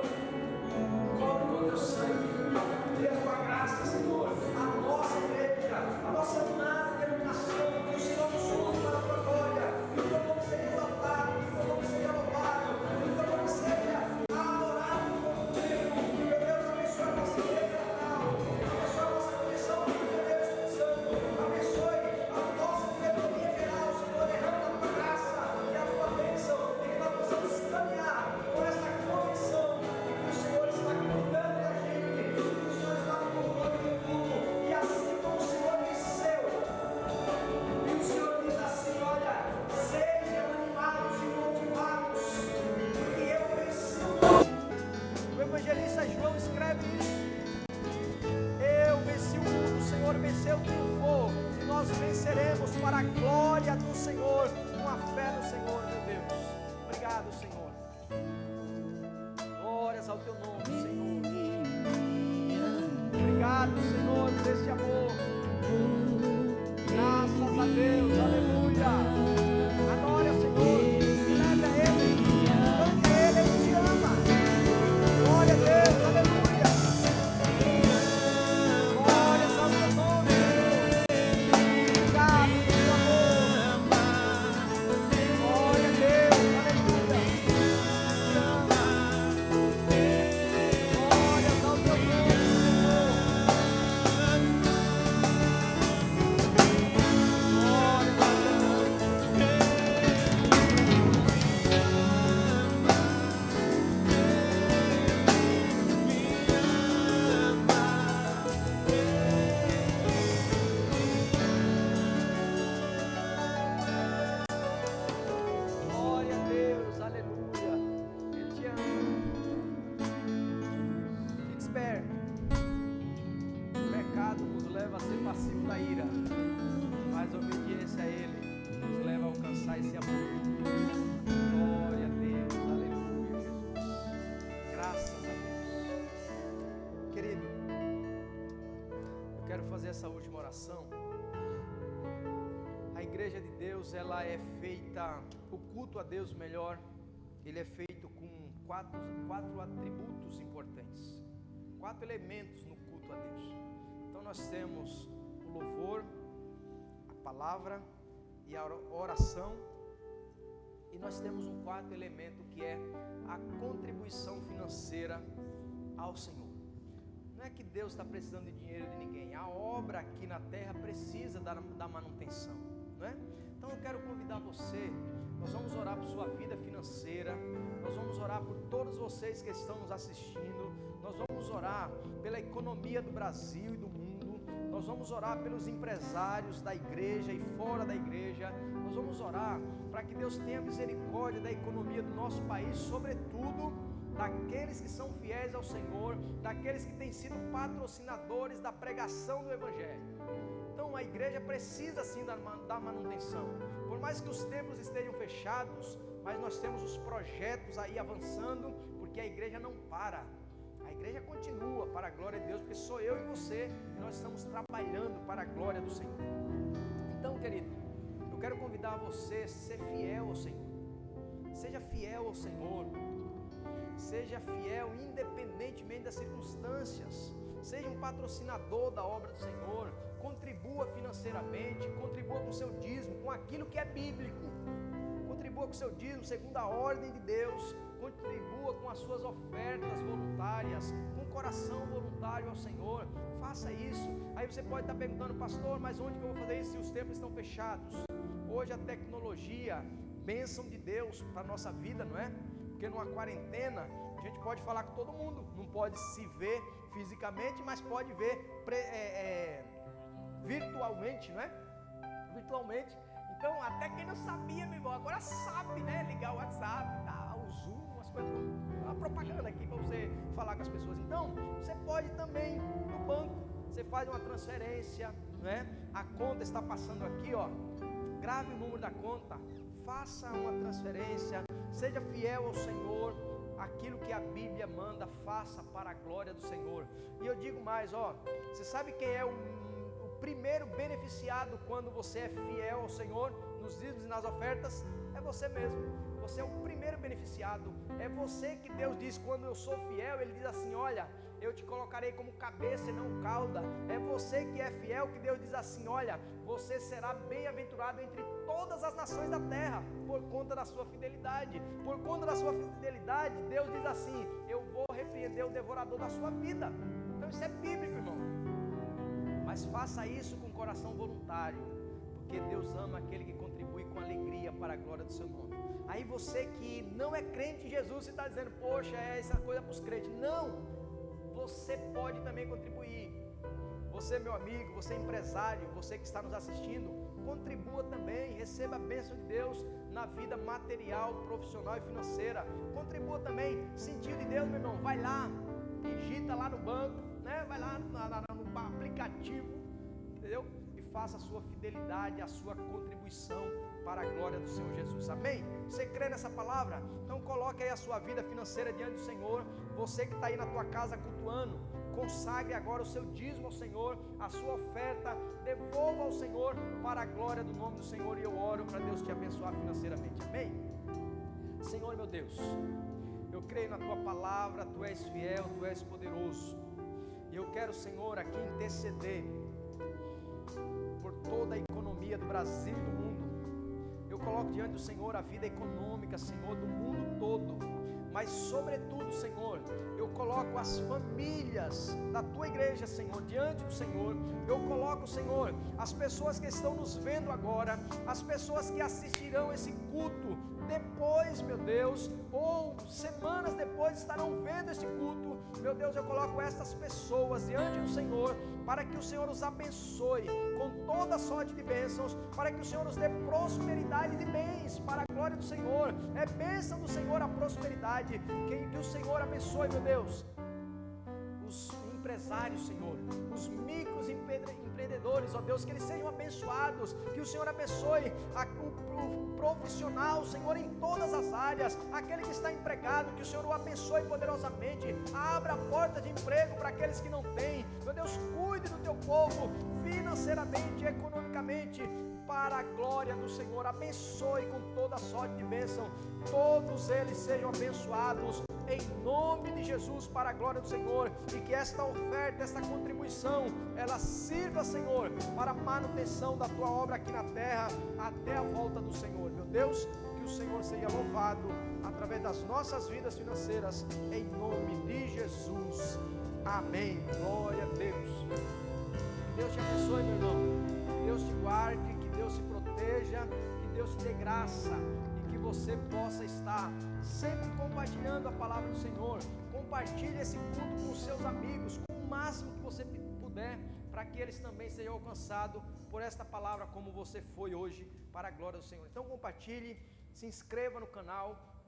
cobre com o teu sangue, dê a tua graça, Senhor, a nossa igreja, a nossa nave de iluminação, que o Senhor nos use para a tua glória, que o teu nome seja exaltado, que o teu nome seja louvado, que o teu nome seja adorado como tempo. Meu Deus, abençoe a nossa igreja natal, abençoe a nossa comissão, meu Deus, Espírito Santo, abençoe a nossa diretoria geral, Senhor, derrama a tua graça e a tua bênção, e que nós possamos caminhar com esta convicção de que o Senhor está cuidando da gente, que o Senhor está no controle de tudo, e assim como o Senhor venceu, e o Senhor diz assim: olha, sejam animados e motivados, porque eu venci o mundo. O evangelista João escreve isso: eu venci o mundo, o Senhor venceu, triunfou, e nós venceremos para a glória do Senhor, com a fé no Senhor, meu Deus. Obrigado, Senhor. Glórias ao teu nome, Senhor. Obrigado, Senhor, por esse amor. Graças a Deus, aleluia. Adore ao Senhor, leve a Ele, porque Ele te ama. Glória a Deus, aleluia. Glórias ao teu nome, Senhor. Obrigado por teu amor. Glória a Deus, aleluia. Te ama. fazer essa última oração. A igreja de Deus, ela é feita, o culto a Deus melhor, ele é feito com quatro atributos importantes, 4 elementos no culto a Deus. Então nós temos o louvor, a palavra e a oração, e nós temos um 4º elemento que é a contribuição financeira ao Senhor. Não é que Deus está precisando de dinheiro de ninguém, a obra aqui na terra precisa da manutenção, não é? Então eu quero convidar você, nós vamos orar por sua vida financeira, nós vamos orar por todos vocês que estão nos assistindo, nós vamos orar pela economia do Brasil e do mundo, nós vamos orar pelos empresários da igreja e fora da igreja, nós vamos orar para que Deus tenha misericórdia da economia do nosso país, sobretudo daqueles que são fiéis ao Senhor, daqueles que têm sido patrocinadores da pregação do Evangelho. Então a igreja precisa sim da manutenção, por mais que os templos estejam fechados, mas nós temos os projetos aí avançando, porque a igreja não para, a igreja continua para a glória de Deus, porque sou eu e você, e nós estamos trabalhando para a glória do Senhor. Então, querido, eu quero convidar você a ser fiel ao Senhor, seja fiel ao Senhor, seja fiel independentemente das circunstâncias, seja um patrocinador da obra do Senhor, contribua financeiramente, contribua com o seu dízimo, com aquilo que é bíblico, contribua com o seu dízimo segundo a ordem de Deus, contribua com as suas ofertas voluntárias, com o coração voluntário ao Senhor, faça isso. Aí você pode estar perguntando, pastor, mas onde que eu vou fazer isso se os templos estão fechados? Hoje a tecnologia, bênção de Deus para a nossa vida, não é? Porque numa quarentena a gente pode falar com todo mundo, não pode se ver fisicamente, mas pode ver virtualmente, não é? Virtualmente. Então, até quem não sabia, meu irmão, agora sabe, né? Ligar o WhatsApp, o Zoom, as coisas, uma propaganda aqui para você falar com as pessoas. Então, você pode também no banco, você faz uma transferência, não é? A conta está passando aqui, ó. Grave o número da conta, faça uma transferência, seja fiel ao Senhor, aquilo que a Bíblia manda, faça para a glória do Senhor. E eu digo mais, ó, você sabe quem é o primeiro beneficiado quando você é fiel ao Senhor, nos dízimos e nas ofertas? É você mesmo. Você é o primeiro beneficiado. É você que Deus diz, quando eu sou fiel, Ele diz assim, olha, eu te colocarei como cabeça e não cauda. É você que é fiel, que Deus diz assim, olha, você será bem-aventurado entre todas as nações da terra, por conta da sua fidelidade. Por conta da sua fidelidade, Deus diz assim, eu vou repreender o devorador da sua vida. Então isso é bíblico, irmão. Mas faça isso com coração voluntário, porque Deus ama aquele que contribui com alegria para a glória do seu nome. Aí você que não é crente em Jesus, você está dizendo, poxa, essa coisa para os crentes. Não, você pode também contribuir. Você, meu amigo, você empresário, você que está nos assistindo, contribua também, receba a bênção de Deus na vida material, profissional e financeira. Contribua também, sentiu de Deus, meu irmão, vai lá, digita lá no banco, né? Vai lá no aplicativo, entendeu? E faça a sua fidelidade, a sua contribuição para a glória do Senhor Jesus, amém? Você crê nessa palavra? Então coloque aí a sua vida financeira diante do Senhor. Você que está aí na tua casa cultuando, consagre agora o seu dízimo ao Senhor, a sua oferta, devolva ao Senhor para a glória do nome do Senhor, e eu oro para Deus te abençoar financeiramente, amém? Senhor meu Deus, eu creio na tua palavra, tu és fiel, tu és poderoso, e eu quero, Senhor, aqui interceder por toda a economia do Brasil e do mundo. Eu coloco diante do Senhor a vida econômica, Senhor, do mundo todo, mas sobretudo, Senhor, eu coloco as famílias da tua igreja, Senhor, diante do Senhor. Eu coloco, Senhor, as pessoas que estão nos vendo agora, as pessoas que assistirão esse culto depois, meu Deus, ou semanas depois estarão vendo esse culto. Meu Deus, eu coloco estas pessoas diante do Senhor, para que o Senhor os abençoe com toda sorte de bênçãos, para que o Senhor nos dê prosperidade de bens, para a glória do Senhor. É bênção do Senhor a prosperidade, que o Senhor abençoe, meu Deus, os empresários, Senhor, os micros empreendedores, trabalhadores, ó Deus, que eles sejam abençoados, que o Senhor abençoe o profissional, Senhor, em todas as áreas, aquele que está empregado, que o Senhor o abençoe poderosamente, abra a porta de emprego para aqueles que não têm, meu Deus, cuide do teu povo, financeiramente, economicamente, para a glória do Senhor, abençoe com toda sorte de bênção, todos eles sejam abençoados, em nome de Jesus, para a glória do Senhor, e que esta oferta, esta contribuição, ela sirva, Senhor, para a manutenção da tua obra aqui na terra, até a volta do Senhor, meu Deus, que o Senhor seja louvado, através das nossas vidas financeiras, em nome de Jesus, amém, glória a Deus. Que Deus te abençoe, meu irmão, que Deus te guarde, que Deus te proteja, que Deus te dê graça, que você possa estar sempre compartilhando a palavra do Senhor. Compartilhe esse culto com os seus amigos, com o máximo que você puder, para que eles também sejam alcançados por esta palavra como você foi hoje, para a glória do Senhor. Então compartilhe, se inscreva no canal,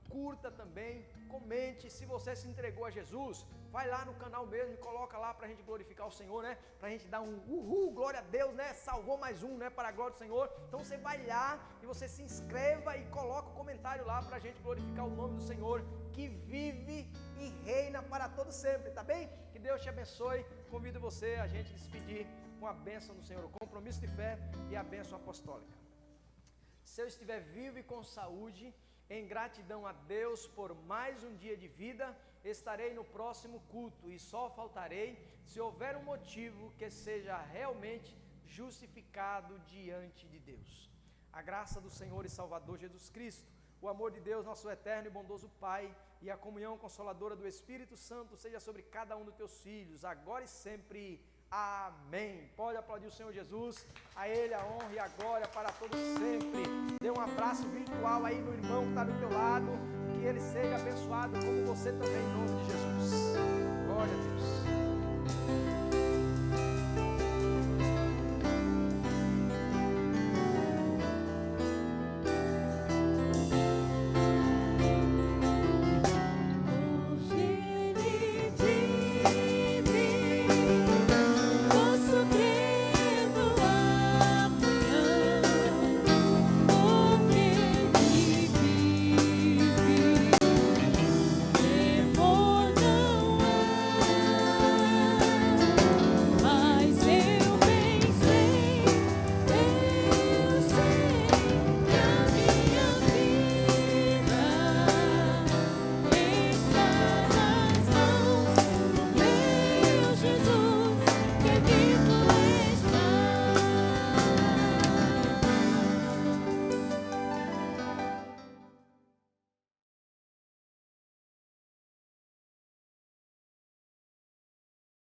curta também, comente. Se você se entregou a Jesus, vai lá no canal mesmo e coloca lá para a gente glorificar o Senhor, né? Para a gente dar um uhul, glória a Deus, né? Salvou mais um, né? Para a glória do Senhor. Então você vai lá e você se inscreva e coloca o comentário lá para a gente glorificar o nome do Senhor, que vive e reina para todo sempre, tá bem? Que Deus te abençoe. Convido você a gente despedir com a bênção do Senhor, o compromisso de fé e a bênção apostólica. Se eu estiver vivo e com saúde, em gratidão a Deus por mais um dia de vida, estarei no próximo culto e só faltarei se houver um motivo que seja realmente justificado diante de Deus. A graça do Senhor e Salvador Jesus Cristo, o amor de Deus, nosso eterno e bondoso Pai, e a comunhão consoladora do Espírito Santo seja sobre cada um dos teus filhos, agora e sempre. Amém. Pode aplaudir o Senhor Jesus, a Ele a honra e a glória para todos sempre. Dê um abraço virtual aí no irmão que está do teu lado, que ele seja abençoado como você também, em nome de Jesus. Glória a Deus.